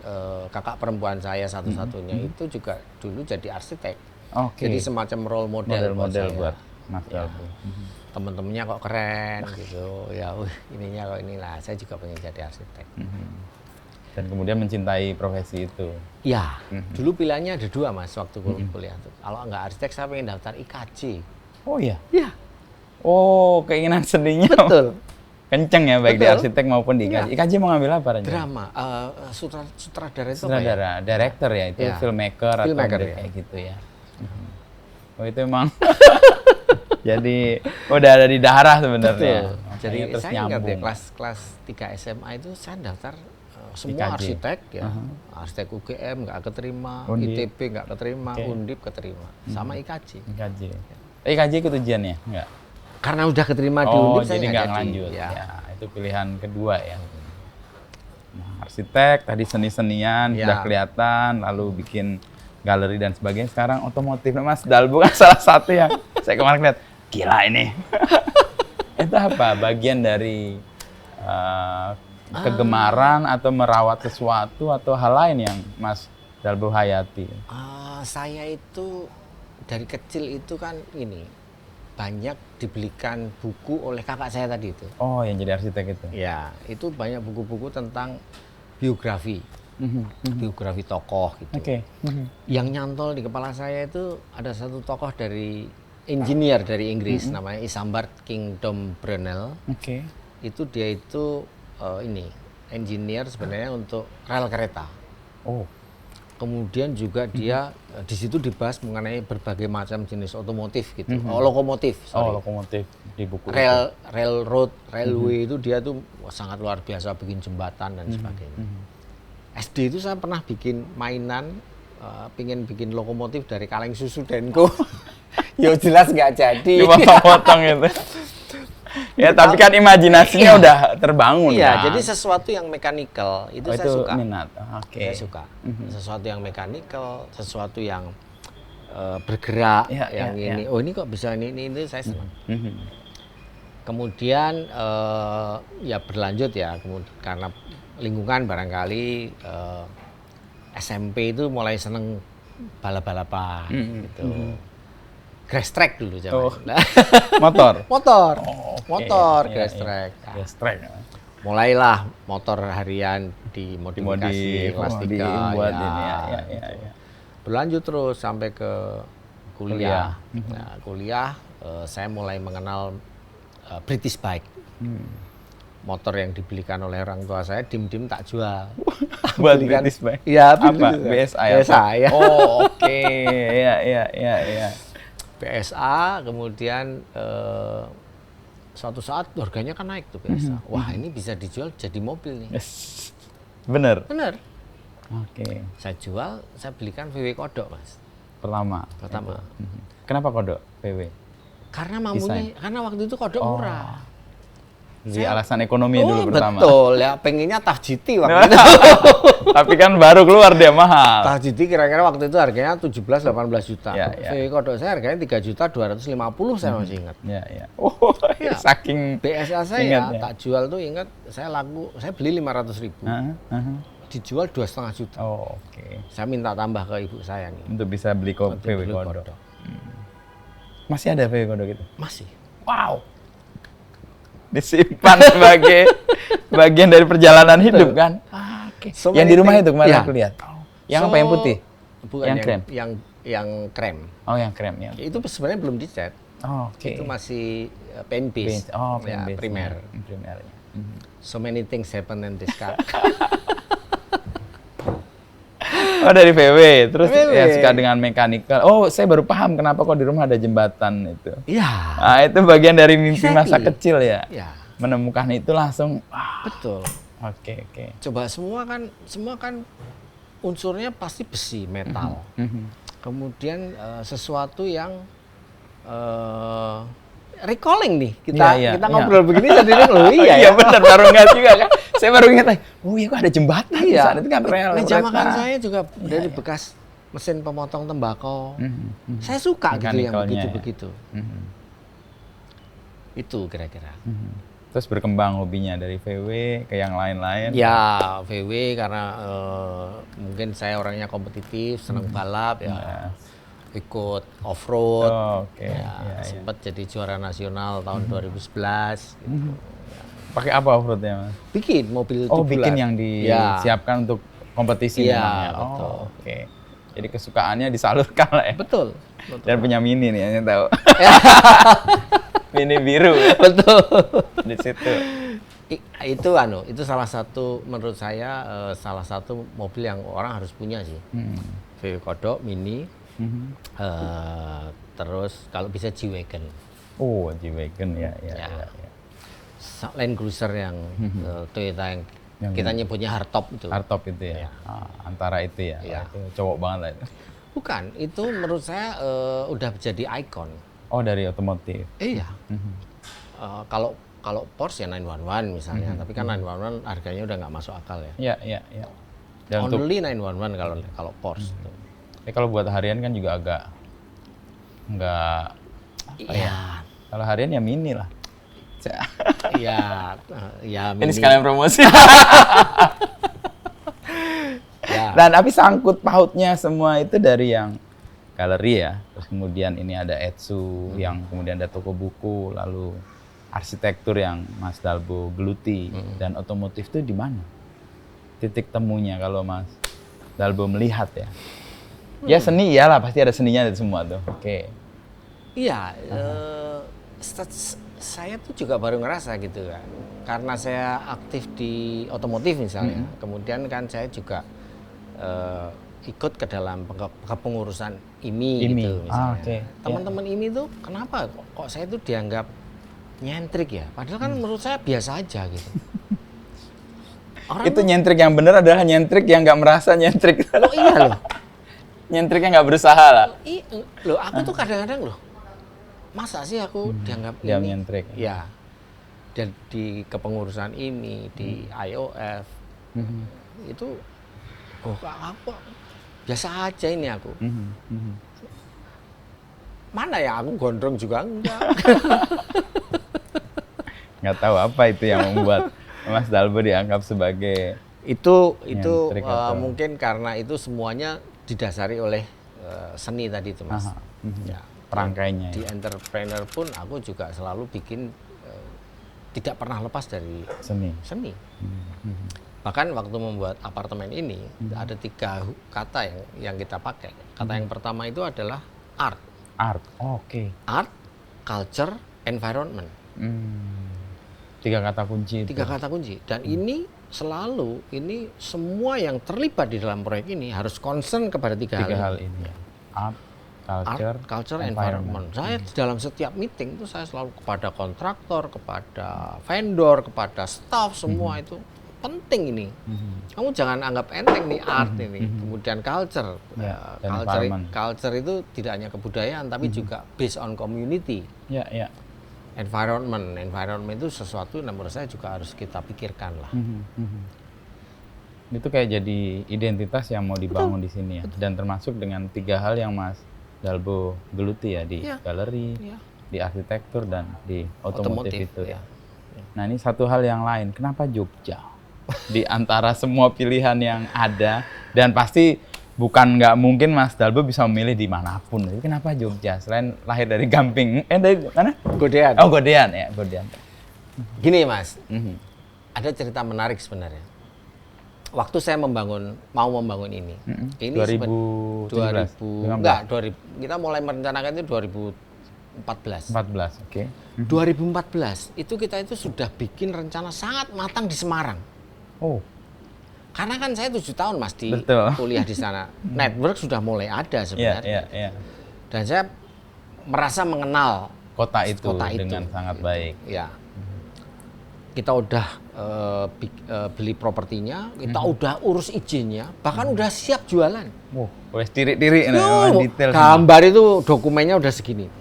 kakak perempuan saya satu-satunya itu juga dulu jadi arsitek. Jadi semacam role model buat Mas Dalbo. Temen-temennya kok keren gitu. Ya, ininya kok inilah. Saya juga pengen jadi arsitek. Dan kemudian mencintai profesi itu. Ya, dulu pilihannya ada dua, Mas, waktu kuliah tuh. Kalau nggak arsitek, saya pengen daftar IKJ. Oh iya? Iya. Oh, keinginan seninya. Betul. Kenceng ya, baik di arsitek maupun di IKJ. IKJ mau ngambil apa? Drama, sutradara itu sutradara, director ya, itu filmmaker atau kayak gitu ya. Oh, itu emang jadi udah ada di darah sebenarnya. Jadi terus saya ingat nyambung. ya, kelas 3 SMA itu saya daftar semua IKJ. arsitek ya, arsitek UGM nggak keterima, Undip. ITB nggak keterima, Undip keterima, sama IKJ. IKJ. IKJ ikut ujiannya? Enggak. Karena udah keterima di Oh, Undip saya jadi nggak nggak lanjut. Ya. Ya, itu pilihan kedua ya. Nah, arsitek, tadi seni-senian Ya. sudah kelihatan, lalu bikin galeri dan sebagainya. Sekarang otomotif. Nah, Mas Dalbu kan salah satu yang saya kemarin lihat, gila ini. Itu apa? Bagian dari kegemaran atau merawat sesuatu atau hal lain yang Mas Dalbu hayati? Saya itu dari kecil itu kan ini banyak dibelikan buku oleh kakak saya tadi itu. Oh, yang jadi arsitek itu? Ya, itu banyak buku-buku tentang biografi, biografi tokoh gitu. Oke. Yang nyantol di kepala saya itu ada satu tokoh dari engineer dari Inggris, namanya Isambard Kingdom Brunel. Oke. Itu dia itu ini engineer sebenarnya untuk rel kereta. Oh. Kemudian juga dia di situ dibahas mengenai berbagai macam jenis otomotif gitu. Lokomotif, sorry. Oh, lokomotif di buku itu. Railroad, railway itu dia tuh sangat luar biasa bikin jembatan dan sebagainya. SD itu saya pernah bikin mainan, pingin bikin lokomotif dari kaleng susu Denko. Ya jelas nggak jadi. Dipotong-potong itu. Ya, tapi kan imajinasinya udah terbangun Iya, kan. jadi sesuatu yang mechanical itu saya suka. Minat. Oke. Saya suka. Sesuatu yang mechanical, sesuatu yang bergerak, Ya, yang ya, ini. Oh, ini kok bisa ini saya senang. Kemudian ya berlanjut ya, karena lingkungan barangkali SMP itu mulai seneng balap-balapan gitu. Grass track dulu zaman. Oh. Motor. Motor. Oh, oke. Motor Iya, grass iya. track. Grass track. Mulailah motor harian dimodifikasi kelas 3 dibuat ini ya. Berlanjut terus sampai ke kuliah. Nah, kuliah saya mulai mengenal British bike. Motor yang dibelikan oleh orang tua saya dim-dim tak jual. Buat British bike. Iya, Apa? BSA ya? BSA ya. Oh, oke. Iya. BSA kemudian suatu saat harganya kan naik tuh BSA. Wah, ini bisa dijual jadi mobil nih. Yes. Bener. Bener. Oke. Saya jual, saya belikan VW Kodok, Mas. Pertama. Kenapa kodok VW? Karena mampunya, karena waktu itu Kodok murah. Jadi alasan ekonomi dulu pertama. Betul, ya pengennya TAF GT waktu itu. Tapi kan baru keluar dia mahal. TAF GT kira-kira waktu itu harganya 17-18 juta. Ya. VW Kodok saya harganya 3.250.000 saya masih ingat. Ya. Oh, saking BSA saya ingat, ya. tak jual tuh ingat saya beli 500.000. Dijual 2,5 juta. Oh, oke. Saya minta tambah ke ibu saya nih. Untuk bisa beli VW Kodok. Masih ada VW Kodok itu? Masih. Wow. Disimpan sebagai bagian dari perjalanan hidup kan? Oke. So yang di rumah itu kemarin aku lihat. Yang apa yang putih? Bukan yang krem. Yang krem. Oh, yang krem ya. Itu sebenarnya belum dicat. Oh, oke. Itu masih paint base. Oh, paint base. Primer. Primernya. So many things happen in this car. Oh, dari VW. Terus VW. ya suka dengan mechanical. Oh, saya baru paham kenapa kok di rumah ada jembatan itu. Iya. Nah, itu bagian dari mimpi masa kecil ya. Iya. Menemukan itu langsung. Betul. Oke. Coba semua kan unsurnya pasti besi, metal. Kemudian sesuatu yang recalling nih kita ngobrol begini jadi loh iya benar baru nggak juga kan saya baru ingat oh iya kok ada jembatan di sana itu kan rel meja makan saya juga dari bekas mesin pemotong tembakau saya suka gitu yang begitu itu kira-kira terus berkembang hobinya dari VW ke yang lain-lain ya VW karena mungkin saya orangnya kompetitif senang balap ya ikut off-road, sempat jadi juara nasional tahun 2011. Gitu. Pakai apa off-roadnya, Mas? Bikin mobil tubulan. Oh, bikin yang disiapkan untuk kompetisi memang ya? Betul. Oh, oke. Jadi kesukaannya disalurkan lah ya? Betul. Dan punya Mini nih, yang tahu. Mini biru. Betul. Di situ. Itu salah satu, menurut saya, salah satu mobil yang orang harus punya sih. VW Kodok, Mini. Terus kalau bisa G-Wagon. Oh, G-Wagon ya. Land Cruiser yang Toyota yang Kita nyebutnya hardtop itu. Hardtop itu ya. Antara itu ya. Itu cowok banget lah itu. Bukan, itu menurut saya udah jadi ikon. Oh, dari otomotif. Iya. Kalau Porsche ya 911 misalnya, tapi kan 911 harganya udah nggak masuk akal ya. Iya. Dan only 911 kalau Porsche. Kalau buat harian kan juga agak nggak apa ya. Kalau harian ya Mini lah. Iya, Mini. Ini sekalian promosi. Dan tapi sangkut pautnya semua itu dari yang galeri ya. Terus kemudian ini ada Etsu, yang kemudian ada toko buku, lalu arsitektur yang Mas Dalbo geluti, dan otomotif itu di mana? Titik temunya kalau Mas Dalbo melihat ya. Ya seni iyalah, pasti ada seninya dari semua tuh. Oke. Iya, saya tuh juga baru ngerasa gitu kan. Karena saya aktif di otomotif misalnya, kemudian kan saya juga ikut ke dalam kepengurusan IMI. Gitu misalnya. Teman-teman IMI tuh kenapa kok saya tuh dianggap nyentrik ya? Padahal kan menurut saya biasa aja gitu. Itu nyentrik yang benar adalah nyentrik yang nggak merasa nyentrik. Oh iya loh. Nyentriknya nggak berusaha lah. Loh aku tuh kadang-kadang loh, masa sih aku dianggap dia ini? Nyentrik. Ya. Dan di kepengurusan IMI, di IOF, itu aku biasa aja ini aku. Mana ya aku gondrong juga enggak. Nggak tahu apa itu yang membuat Mas Dalbo dianggap sebagai itu mungkin karena itu semuanya didasari oleh seni tadi itu Mas. Ya, perangkainya. Di entrepreneur pun aku juga selalu bikin tidak pernah lepas dari seni. Bahkan waktu membuat apartemen ini ada 3 kata yang kita pakai. Kata yang pertama itu adalah art. Oke. Art, culture, environment. 3 kata kunci itu. 3 kata kunci. Dan ini selalu, ini semua yang terlibat di dalam proyek ini harus concern kepada 3 hal ini. Art, culture, environment. Saya dalam setiap meeting itu saya selalu kepada kontraktor, kepada vendor, kepada staff, semua itu penting ini. Kamu jangan anggap enteng nih art ini. Kemudian culture. Culture itu tidak hanya kebudayaan tapi juga based on community. Environment itu sesuatu yang menurut saya juga harus kita pikirkan lah. Itu kayak jadi identitas yang mau dibangun di sini ya. Dan termasuk dengan 3 hal yang Mas Dalbo geluti ya, di galeri, di arsitektur, dan di otomotif itu ya. Nah ini satu hal yang lain, kenapa Jogja? Di antara semua pilihan yang ada, dan pasti bukan nggak mungkin Mas Dalbo bisa memilih dimanapun. Tapi kenapa Jogja? Selain lahir dari Gamping, dari mana? Godean. Oh Godean ya, Godean. Gini Mas, ada cerita menarik sebenarnya. Waktu saya mau membangun ini 2017. Kita mulai merencanakan itu 2014. Oke. 2014 itu kita itu sudah bikin rencana sangat matang di Semarang. Oh. Karena kan saya 7 tahun Mas di kuliah di sana. Network sudah mulai ada sebenarnya. Dan saya merasa mengenal kota itu dengan sangat baik. Ya. Kita udah beli propertinya, kita udah urus izinnya, bahkan udah siap jualan. Wes tirik-tirik detail. Gambar itu dokumennya udah segini.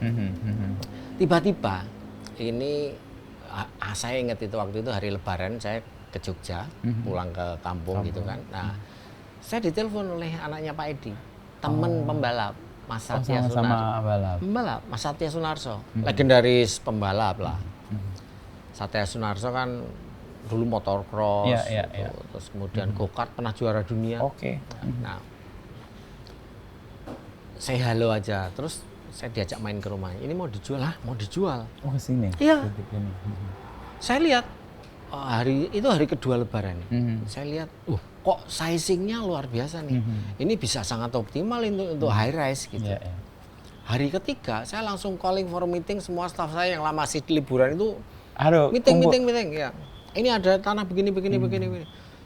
Tiba-tiba ini saya ingat itu waktu itu hari Lebaran saya ke Jogja, pulang ke kampung gitu kan. Nah, saya ditelepon oleh anaknya Pak Edi, teman pembalap, Mas Satya Sunarso. Pembalap, Mas Satya Sunarso, legendaris pembalap lah. Satya Sunarso kan dulu motocross, terus kemudian go-kart pernah juara dunia. Nah, saya halo aja, terus saya diajak main ke rumahnya. Ini mau dijual lah, mau dijual. Oh ke sini? Iya. Saya lihat hari kedua Lebaran. Saya lihat, kok sizingnya luar biasa nih. Ini bisa sangat optimal untuk high rise gitu. Hari ketiga saya langsung calling for meeting semua staff saya yang lama masih liburan itu. Meeting ya. Ini ada tanah begini.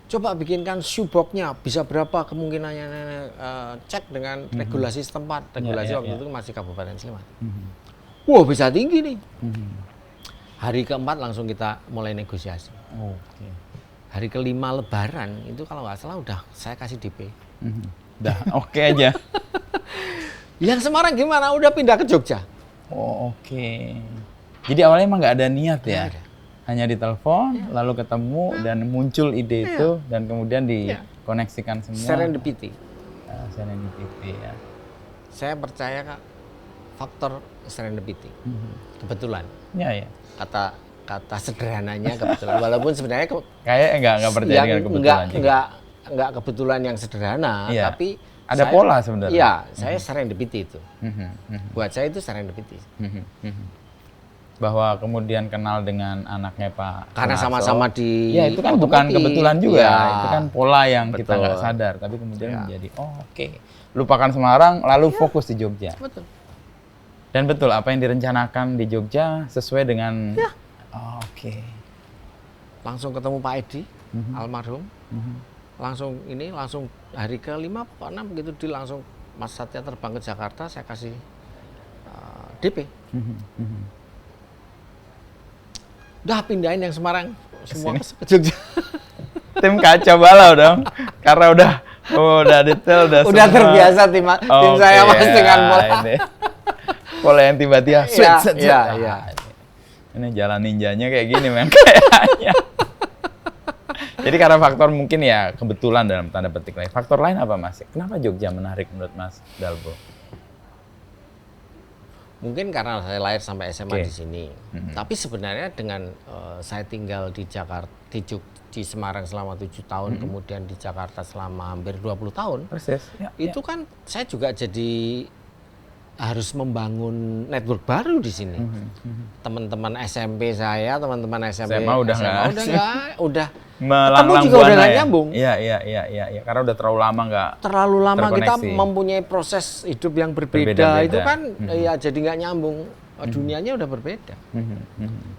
Coba bikinkan shoebox-nya, bisa berapa kemungkinannya, cek dengan regulasi setempat. Regulasi waktu itu masih Kabupaten Sleman. Wah, bisa tinggi nih. Hari keempat langsung kita mulai negosiasi. hari kelima Lebaran itu kalau nggak salah udah saya kasih DP. Udah oke aja. Yang Semarang gimana? Udah pindah ke Jogja. Oh, oke. Jadi awalnya emang nggak ada niat ya? Ada. Hanya ditelepon, lalu ketemu dan muncul ide itu dan kemudian dikoneksikan semua. Serendipity. Serendipity ya. Saya percaya Kak, faktor serendipity. Kebetulan. Ya. Kata sederhananya kebetulan. Walaupun sebenarnya kayak enggak percaya dengan kebetulan juga. Enggak kebetulan yang sederhana, tapi ada pola sebenarnya. Iya, saya serendipity itu. Buat saya itu serendipity. Bahwa kemudian kenal dengan anaknya Pak Karena sama-sama di ya itu kan bukan kebetulan juga, itu kan pola yang kita betul. nggak sadar, tapi kemudian menjadi oke. Lupakan Semarang lalu fokus di Jogja. Betul. Dan betul apa yang direncanakan di Jogja sesuai dengan oke. Langsung ketemu Pak Edi, almarhum. Langsung hari ke-5 Pak 6 begitu langsung Mas Satya terbang ke Jakarta, saya kasih DP. Udah pindahin yang Semarang semua ke Jogja. Tim kacau balau dong. Karena udah detail, udah terbiasa tim saya Mas dengan pola. Pola yang tiba-tiba Iya. Ini jalan ninjanya kayak gini memang kayaknya. Jadi karena faktor mungkin ya kebetulan dalam tanda petik lain. Faktor lain apa Mas? Kenapa Jogja menarik menurut Mas Dalbo? Mungkin karena saya lahir sampai SMA di sini. Tapi sebenarnya dengan saya tinggal di Jakarta, di Semarang selama 7 tahun, kemudian di Jakarta selama hampir 20 tahun. Persis. Itu kan saya juga jadi harus membangun network baru di sini. Teman-teman SMP saya, teman-teman SMP udah ketemu juga udah nggak nyambung. Iya. Karena udah terlalu lama kita mempunyai proses hidup yang berbeda. Itu kan ya jadi nggak nyambung. Dunianya udah berbeda.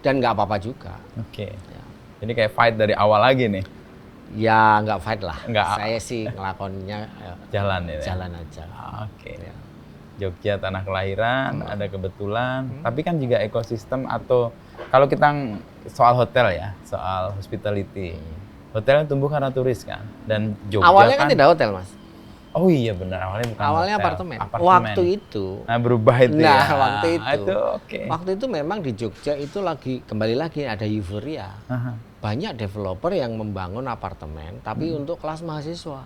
Dan nggak apa-apa juga. Oke. Ya. Jadi kayak fight dari awal lagi nih. Ya nggak fight lah. Saya sih ngelakonnya jalan aja. Oke. Ya. Jogja tanah kelahiran, ada kebetulan, tapi kan juga ekosistem atau kalau kita soal hotel ya, soal hospitality. Hotel tumbuh karena turis kan, dan Jogja awalnya kan tidak hotel Mas. Oh iya benar, awalnya bukan awalnya hotel. Apartemen. Waktu itu. Nah berubah itu ya. Waktu itu. Okay. Waktu itu memang di Jogja itu kembali lagi ada euforia. Banyak developer yang membangun apartemen, tapi untuk kelas mahasiswa.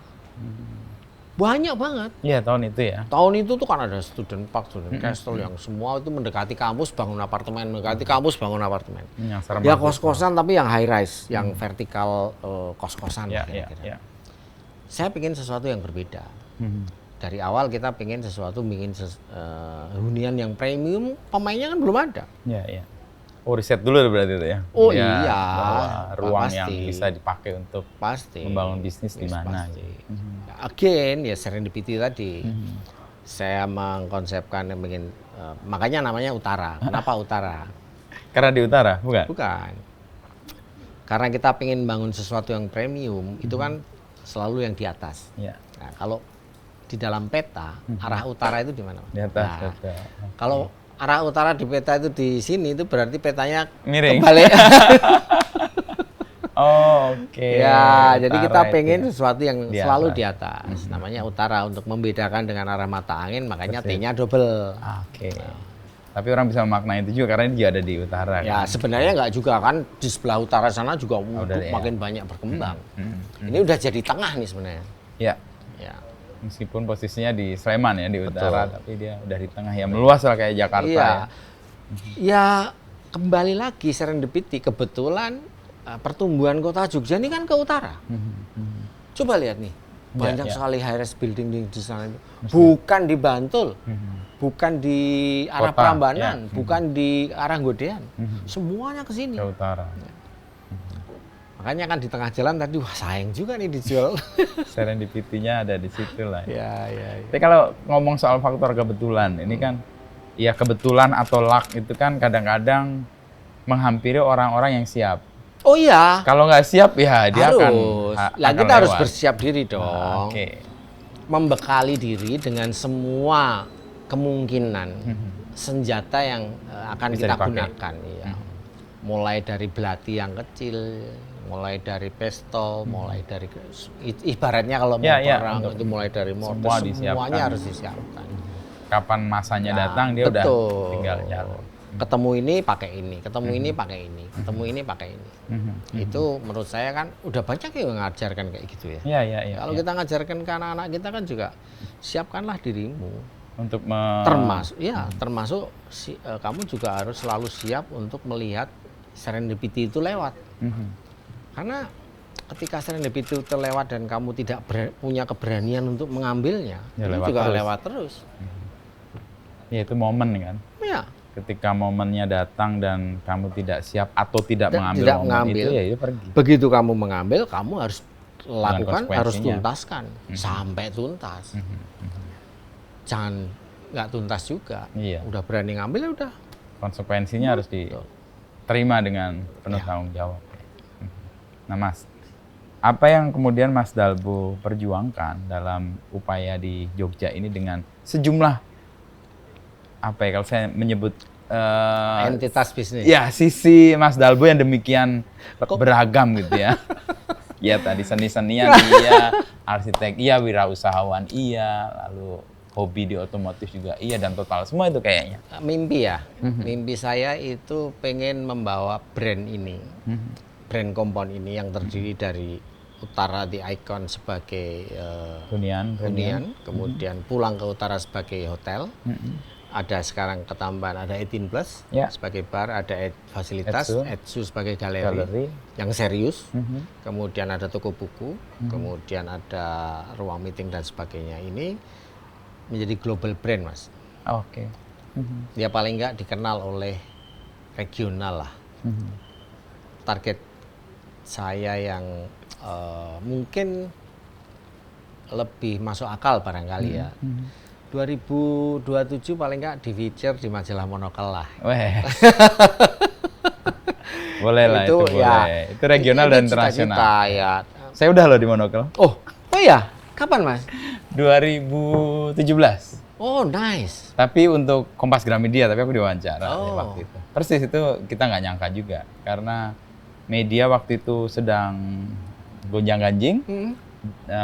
Banyak banget. Iya tahun itu ya. Tahun itu tuh kan ada student park, student castle yang semua itu mendekati kampus bangun apartemen, mendekati kampus bangun apartemen. Ya kos-kosan tapi yang high rise, yang vertikal kos-kosan. Ya. Saya pengen sesuatu yang berbeda. Dari awal kita pengen hunian yang premium, pemainnya kan belum ada. Iya. Oh riset dulu berarti itu ya? Oh iya. Ruang yang bisa dipakai untuk membangun bisnis di mana. Again ya serendipity tadi. Saya mengkonsepkan yang ingin, makanya namanya Utara. Kenapa Utara? Karena di utara, bukan? Bukan. Karena kita pengen bangun sesuatu yang premium, itu kan selalu yang di atas. Nah, kalau di dalam peta, arah utara itu di mana? Di atas. Kalau arah utara di peta itu di sini, itu berarti petanya miring. Kebalik. Oke. Ya, jadi kita pengen sesuatu yang di selalu di atas. Namanya utara untuk membedakan dengan arah mata angin, makanya T-nya double. Oke. Tapi orang bisa memaknai itu juga karena ini juga ada di utara. Ya, sebenarnya nggak juga kan di sebelah utara sana juga makin banyak berkembang. Ini udah jadi tengah nih sebenarnya. Ya. Meskipun posisinya di Sleman ya di utara, tapi dia udah di tengah ya meluas lah kayak Jakarta. Ya kembali lagi serendipity, kebetulan pertumbuhan kota Jogja ini kan ke utara. Coba lihat nih, banyak sekali high rise building di sana. Bukan di Bantul, bukan di arah Prambanan, bukan di arah Nggodean. Semuanya ke sini. Ke utara. Makanya kan di tengah jalan tadi, wah sayang juga nih dijual. Serendipity-nya ada di situ lah. Ya. Tapi kalau ngomong soal faktor kebetulan, ini kan ya kebetulan atau luck itu kan kadang-kadang menghampiri orang-orang yang siap. Oh iya. Kalau nggak siap ya dia akan kita harus bersiap diri dong. Membekali diri dengan semua kemungkinan senjata yang akan bisa kita gunakan. Mulai dari belati yang kecil, mulai dari pesto, mulai dari ibaratnya kalau mau perang itu mulai dari mortar, semuanya harus disiapkan. Kapan masanya datang dia udah tinggal jalan. Ketemu ini pakai ini, ketemu ini pakai ini, ketemu ini pakai ini. Itu menurut saya kan udah banyak yang mengajarkan kayak gitu ya. Kalau kita ngajarkan ke anak-anak kita kan juga siapkanlah dirimu untuk termasuk kamu juga harus selalu siap untuk melihat serendipity itu lewat. Karena ketika serendipity itu lewat dan kamu tidak punya keberanian untuk mengambilnya, itu juga lewat terus. Ya itu momen kan. Ya. Ketika momennya datang dan kamu tidak siap atau tidak mengambil momen itu, ya itu pergi. Begitu kamu mengambil, kamu harus lakukan, harus tuntaskan sampai tuntas. Jangan nggak tuntas juga. Udah berani ngambil ya udah. Konsekuensinya harus diterima dengan penuh tanggung jawab. Nah Mas, apa yang kemudian Mas Dalbo perjuangkan dalam upaya di Jogja ini dengan sejumlah kalau saya menyebut entitas bisnis. Ya, sisi Mas Dalbo yang demikian beragam gitu ya. Ya tadi seni-senian iya, arsitek iya, wirausahawan iya, lalu hobi di otomotif juga iya, dan total semua itu kayaknya. Mimpi ya. Mimpi saya itu pengen membawa brand ini. Brand Kompon ini yang terdiri dari utara di Icon sebagai hunian, kemudian pulang ke utara sebagai hotel. Ada sekarang ketambahan ada 18 Plus sebagai bar, ada fasilitas Edsu sebagai galeri yang serius. Kemudian ada toko buku, kemudian ada ruang meeting dan sebagainya. Ini menjadi global brand, Mas. Dia paling nggak dikenal oleh regional lah. Target saya yang mungkin lebih masuk akal barangkali ya. 2027 paling nggak di feature di majalah Monokel lah. Boleh lah itu boleh. Ya, itu regional dan internasional. Ya. Saya udah loh di Monokel. Oh ya? Kapan Mas? 2017. Oh nice. Tapi untuk Kompas Gramedia, tapi aku diwawancara waktu itu. Persis itu kita nggak nyangka juga. Karena media waktu itu sedang gonjang-ganjing.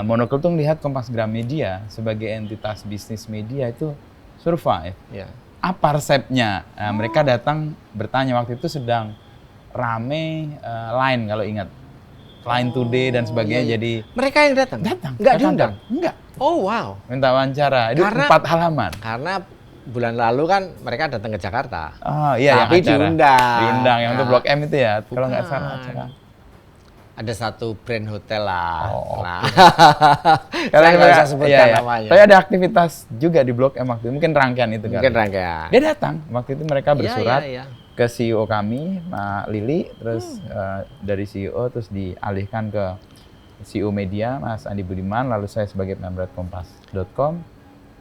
Monokel tuh melihat Kompas Gramedia sebagai entitas bisnis media itu survive. Apa resepnya? Mereka datang bertanya, waktu itu sedang rame Line kalau ingat. Line Today dan sebagainya. Jadi mereka yang datang? Nggak diundang? Enggak. Oh wow. Minta wawancara. Itu 4 halaman. Karena bulan lalu kan mereka datang ke Jakarta. Oh iya, tapi yang diundang yang untuk Blok M itu ya, kalau nggak salah acara. Ada satu brand hotel lah. Saya nggak bisa sebutkan namanya. Tapi ada aktivitas juga di Blok M waktu itu, mungkin rangkaian itu kan. Rangkaian. Dia datang waktu itu, mereka bersurat ke CEO kami, Mbak Lili, terus dari CEO terus dialihkan ke CEO media, Mas Andi Budiman, lalu saya sebagai pemret kompas.com.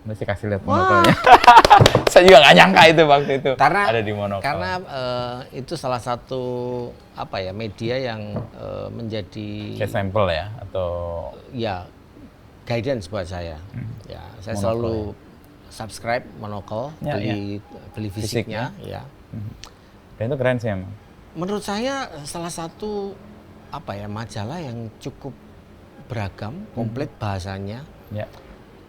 Mesti kasih lihat monokelnya. Saya juga nggak nyangka itu waktu itu ada di Monokel. Karena itu salah satu media yang menjadi kayak sampel ya, atau guidance buat saya. Ya, saya selalu subscribe Monokel, beli fisiknya. Dan itu keren sih emang. Menurut saya salah satu majalah yang cukup beragam, komplit bahasanya.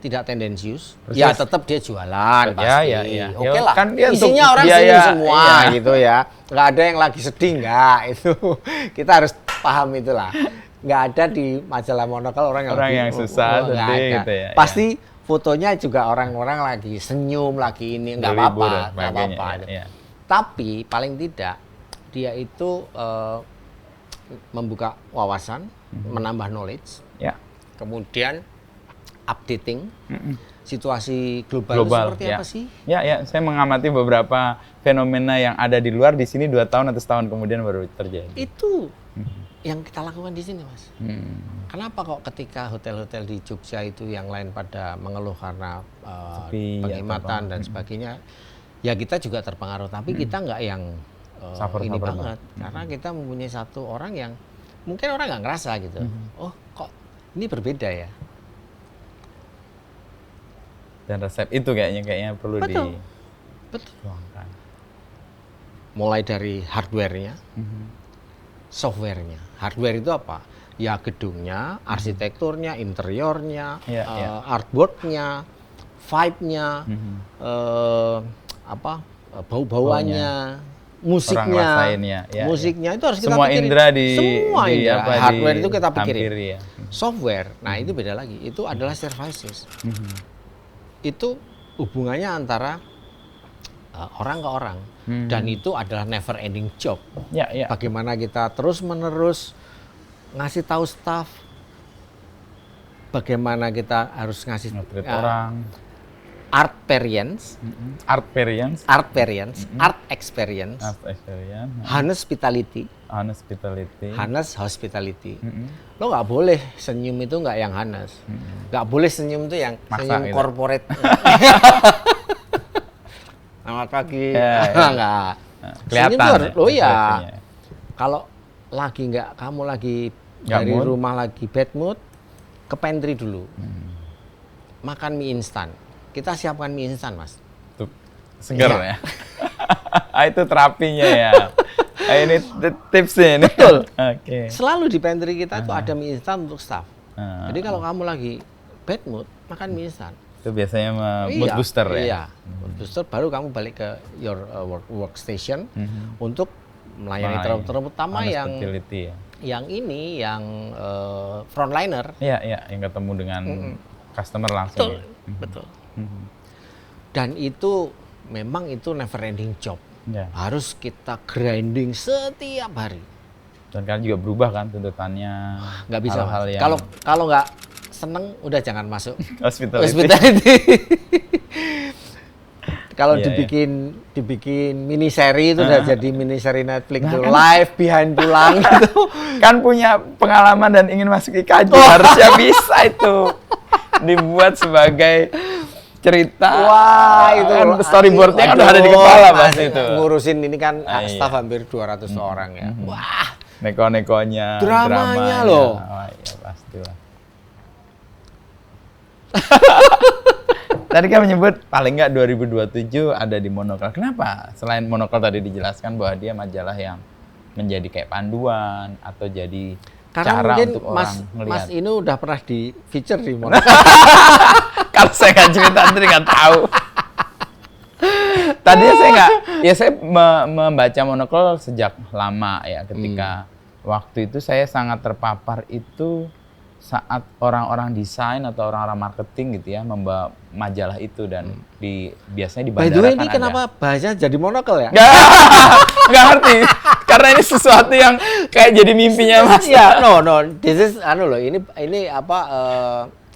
Tidak tendensius. Ya tetap dia jualan pasti. Oke lah. Kan isinya orang senyum semua gitu ya. Nggak ada yang lagi sedih nggak itu. Kita harus paham itulah. Nggak ada di majalah Monokel orang yang susah sedih gitu ya. Pasti fotonya juga orang-orang lagi senyum, lagi ini nggak apa-apa. Tapi paling tidak dia itu membuka wawasan, menambah knowledge. Kemudian updating situasi global itu seperti apa sih? Ya, saya mengamati beberapa fenomena yang ada di luar di sini 2 tahun atau setahun kemudian baru terjadi. Itu yang kita lakukan di sini, Mas. Kenapa kok ketika hotel-hotel di Jogja itu yang lain pada mengeluh karena penghematan dan sebagainya, ya kita juga terpengaruh. Tapi kita nggak yang ini banget, karena kita mempunyai satu orang yang mungkin orang nggak ngerasa gitu. Oh, kok ini berbeda ya? Dan resep itu kayaknya perlu Betul. Mulai dari hardware-nya, softwarenya. Hardware itu apa? Ya gedungnya, arsitekturnya, interiornya, artboardnya, vibe-nya, bau-bauannya, musiknya, musiknya itu harus kita semua pikirin. Indra Semua indra. Hardware itu kita pikirin. hampiri, ya. Software, nah itu beda lagi. Itu adalah services. Itu hubungannya antara orang ke orang, dan itu adalah never ending job. Bagaimana kita terus menerus ngasih tahu staff, bagaimana kita harus ngasih orang. art experience, hospitality. Lo nggak boleh senyum itu nggak yang Hanes, nggak boleh senyum itu yang senyum gitu. Corporate. Selamat pagi, nggak. Kelihatan. Kalau kamu lagi dari rumah lagi bad mood, ke pantry dulu, makan mie instan. Kita siapkan mie instan, Mas. Tuh, segar ya. Itu terapinya ya. Ini tipsnya ini. Betul. Selalu di pantry kita tuh ada mie instan untuk staff. Jadi kalau kamu lagi bad mood, makan mie instan. Itu biasanya mood booster ya. Iya, mood booster baru kamu balik ke your workstation untuk melayani terutama yang frontliner. Iya, yang ketemu dengan customer langsung. Betul. Dan itu memang itu never ending job. Harus kita grinding setiap hari. Dan kan juga berubah kan tuntutannya. Nggak bisa. Kalau nggak seneng, udah jangan masuk hospitality. Kalau dibikin mini seri itu udah jadi mini seri Netflix tuh, live behind tulang gitu. Kan punya pengalaman dan ingin masuk IKJ, harusnya bisa itu dibuat sebagai cerita. Wah, itu kan storyboardnya kan udah ada di kepala Mas itu. Ngurusin ini kan staff hampir 200 orang ya. Wah, neko-nekonya, dramanya loh. Oh, iya pastilah. Tadi kan menyebut paling nggak 2027 ada di Monocle. Kenapa? Selain Monocle tadi dijelaskan bahwa dia majalah yang menjadi kayak panduan atau jadi karena cara mungkin untuk orang melihat. Mas ini udah pernah di feature di Monocle. Kalau saya nggak cerita, nanti nggak tahu. Tadinya saya membaca Monocle sejak lama ya. Ketika waktu itu saya sangat terpapar itu saat orang-orang desain atau orang-orang marketing gitu ya membawa majalah itu dan biasanya di bandara. By the way, ini kenapa bahasanya jadi Monocle ya? Nggak ngerti. Karena ini sesuatu yang kayak jadi mimpinya Mas. Ya, no. This is ini apa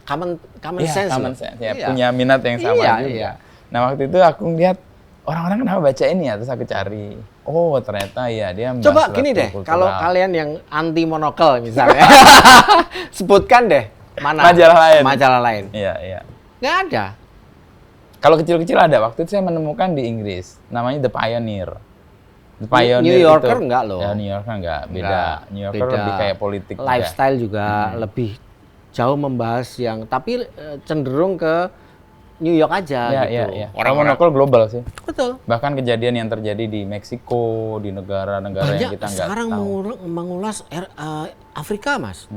common sense. Common sense. Ya, punya minat yang sama juga. Iya. Nah, waktu itu aku lihat orang-orang kenapa baca ini ya, terus aku cari. Oh, ternyata ya dia coba gini deh, kalau kalian yang anti Monocle misalnya, sebutkan deh mana majalah lain. Iya. Nggak ada. Kalau kecil-kecil ada. Waktu itu saya menemukan di Inggris, namanya The Pioneer. The Pioneer New Yorker enggak loh. Ya, New Yorker enggak, beda. New Yorker lebih kayak politik. Lifestyle juga lebih jauh membahas yang, tapi cenderung ke New York aja gitu. Iya. Orang Monocle global sih. Betul. Bahkan kejadian yang terjadi di Meksiko, di negara-negara yang kita nggak tahu. Sekarang mengulas Afrika, Mas.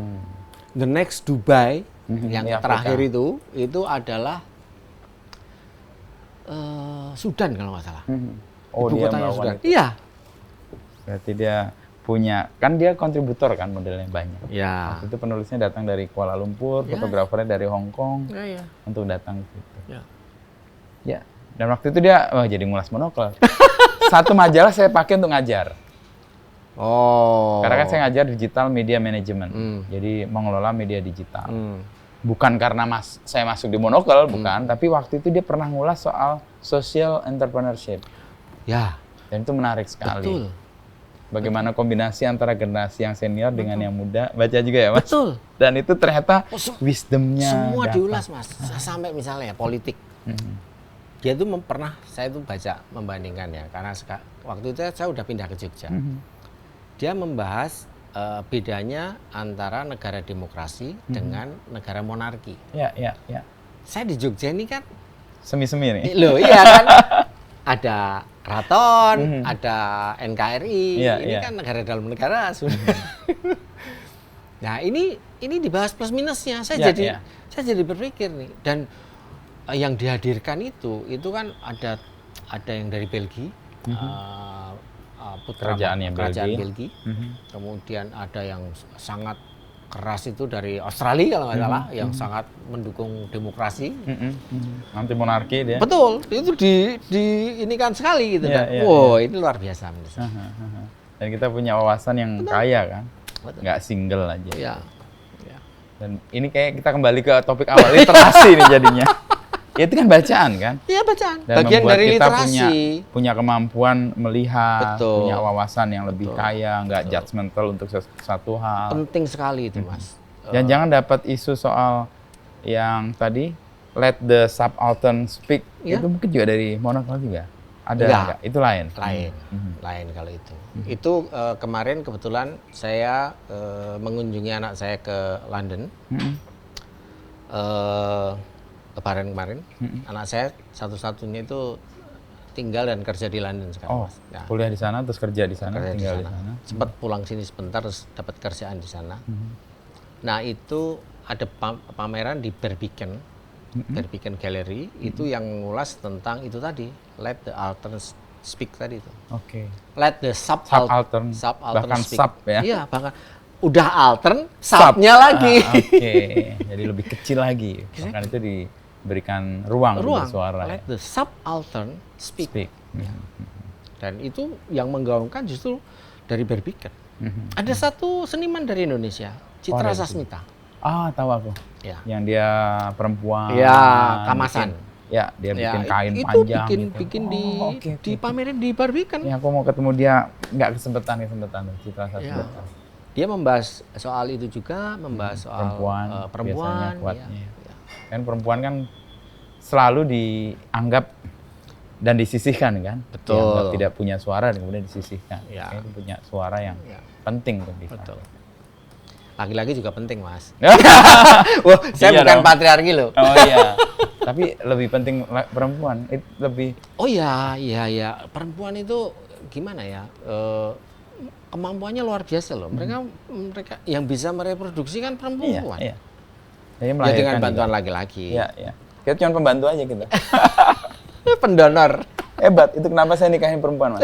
The next Dubai yang terakhir itu adalah Sudan kalau nggak salah. Ibu kotanya Sudan. Iya. Berarti dia punya, kan dia kontributor kan modelnya banyak. Ya. Waktu itu penulisnya datang dari Kuala Lumpur, fotografernya dari Hong Kong untuk datang ke situ. Ya. Dan waktu itu dia jadi ngulas Monocle. Satu majalah saya pakai untuk ngajar. Oh. Karena kan saya ngajar digital media management. Jadi mengelola media digital. Bukan karena saya masuk di Monocle, bukan. Tapi waktu itu dia pernah ngulas soal social entrepreneurship. Ya. Dan itu menarik sekali. Betul. Bagaimana kombinasi antara generasi yang senior dengan yang muda. Baca juga ya Mas? Betul. Dan itu ternyata wisdomnya. Semua diulas Mas. Sampai misalnya politik. Dia itu saya itu baca membandingkan ya. Karena waktu itu saya udah pindah ke Jogja. Dia membahas bedanya antara negara demokrasi dengan negara monarki. Iya. Saya di Jogja ini kan semi-semi nih. Loh, iya kan. ada keraton, ada NKRI, ini kan negara dalam negara sudah. Nah ini dibahas plus minusnya. Saya jadi berpikir nih, dan yang dihadirkan itu kan ada yang dari Belgia, kerajaan Belgia, kemudian ada yang sangat keras itu dari Australia kalau nggak salah, yang sangat mendukung demokrasi, anti monarki dia. Betul, itu ini kan sekali gitu kan. Wow, ini luar biasa menurut saya. Dan kita punya wawasan yang kaya kan, nggak single aja. Ya. Dan ini kayak kita kembali ke topik awal, literasi nih jadinya. Ya itu kan bacaan kan? Iya bacaan. Dan bagian dari kita literasi. Punya kemampuan melihat, punya wawasan yang lebih kaya, nggak judgmental untuk satu hal. Penting sekali itu Mas. Jangan dapat isu soal yang tadi let the subaltern speak, itu mungkin juga dari Monocle juga. Ada nggak? Itu lain? Lain kalau itu. Itu kemarin kebetulan saya mengunjungi anak saya ke London. Lebaran kemarin, anak saya satu-satunya itu tinggal dan kerja di London sekarang. Mas. Nah, kuliah di sana, terus kerja di sana, tinggal di sana. Sempat pulang sini sebentar, terus dapat kerjaan di sana. Nah itu ada pameran di Barbican Gallery, itu yang ngulas tentang itu tadi, let the altern speak tadi itu. Let the subaltern bahkan speak. Sub ya? Iya, bahkan udah altern, subnya lagi. Jadi lebih kecil lagi. Bahkan itu diberikan ruang untuk bersuara. Let the subaltern speak. Dan itu yang menggaungkan justru dari Barbican. Ada satu seniman dari Indonesia, Citra Sasmita. Tahu aku. Ya. Yang dia perempuan. Ya, kamasan. Dia bikin kain itu panjang. Bikin di pameran di Barbican. Ya, aku mau ketemu dia, nggak kesempatan Citra Sasmita. Dia membahas soal itu juga, membahas soal perempuan. Kan perempuan kan selalu dianggap dan disisihkan kan. Betul. Dianggap tidak punya suara dan kemudian disisihkan. Itu punya suara yang penting untuk kita. Betul. Laki-laki juga penting, Mas. Wah, saya bukan patriarki loh. Oh iya. Tapi lebih penting perempuan. Itu lebih. Oh iya. Perempuan itu gimana ya? Kemampuannya luar biasa loh. Mereka yang bisa mereproduksi kan perempuan. Iya. Ya dengan bantuan laki-laki. Iya. Kita cuma pembantu aja kita. Pendonor. Hebat. Itu kenapa saya nikahin perempuan, Mas.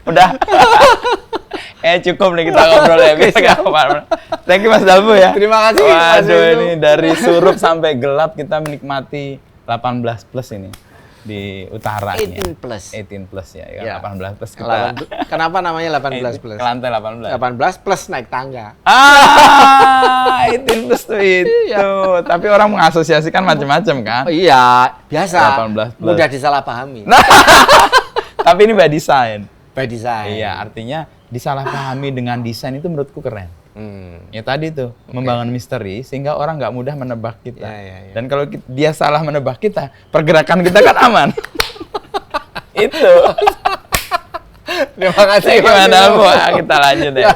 Udah. Cukup nih kita ngobrol ya. Thank you Mas Dalbu ya. Terima kasih. Waduh, ini dari surup sampai gelap kita menikmati 18 plus ini. Di utara 18 plus. 18 plus ya. 18 plus kita. Kenapa namanya 18 plus? Ke lantai 18. 18 plus naik tangga. 18 plus tuh itu. Tapi orang mengasosiasikan macam-macam kan? Oh iya, biasa. 18 plus. Mudah disalahpahami. Tapi ini by design. By design. Iya, artinya disalahpahami dengan desain itu menurutku keren. Ya tadi tuh, membangun misteri sehingga orang nggak mudah menebak kita. Ya. Dan kalau dia salah menebak kita, pergerakan kita kan aman. Itu. Terima kasih. Gimana Bu? Kita lanjut ya.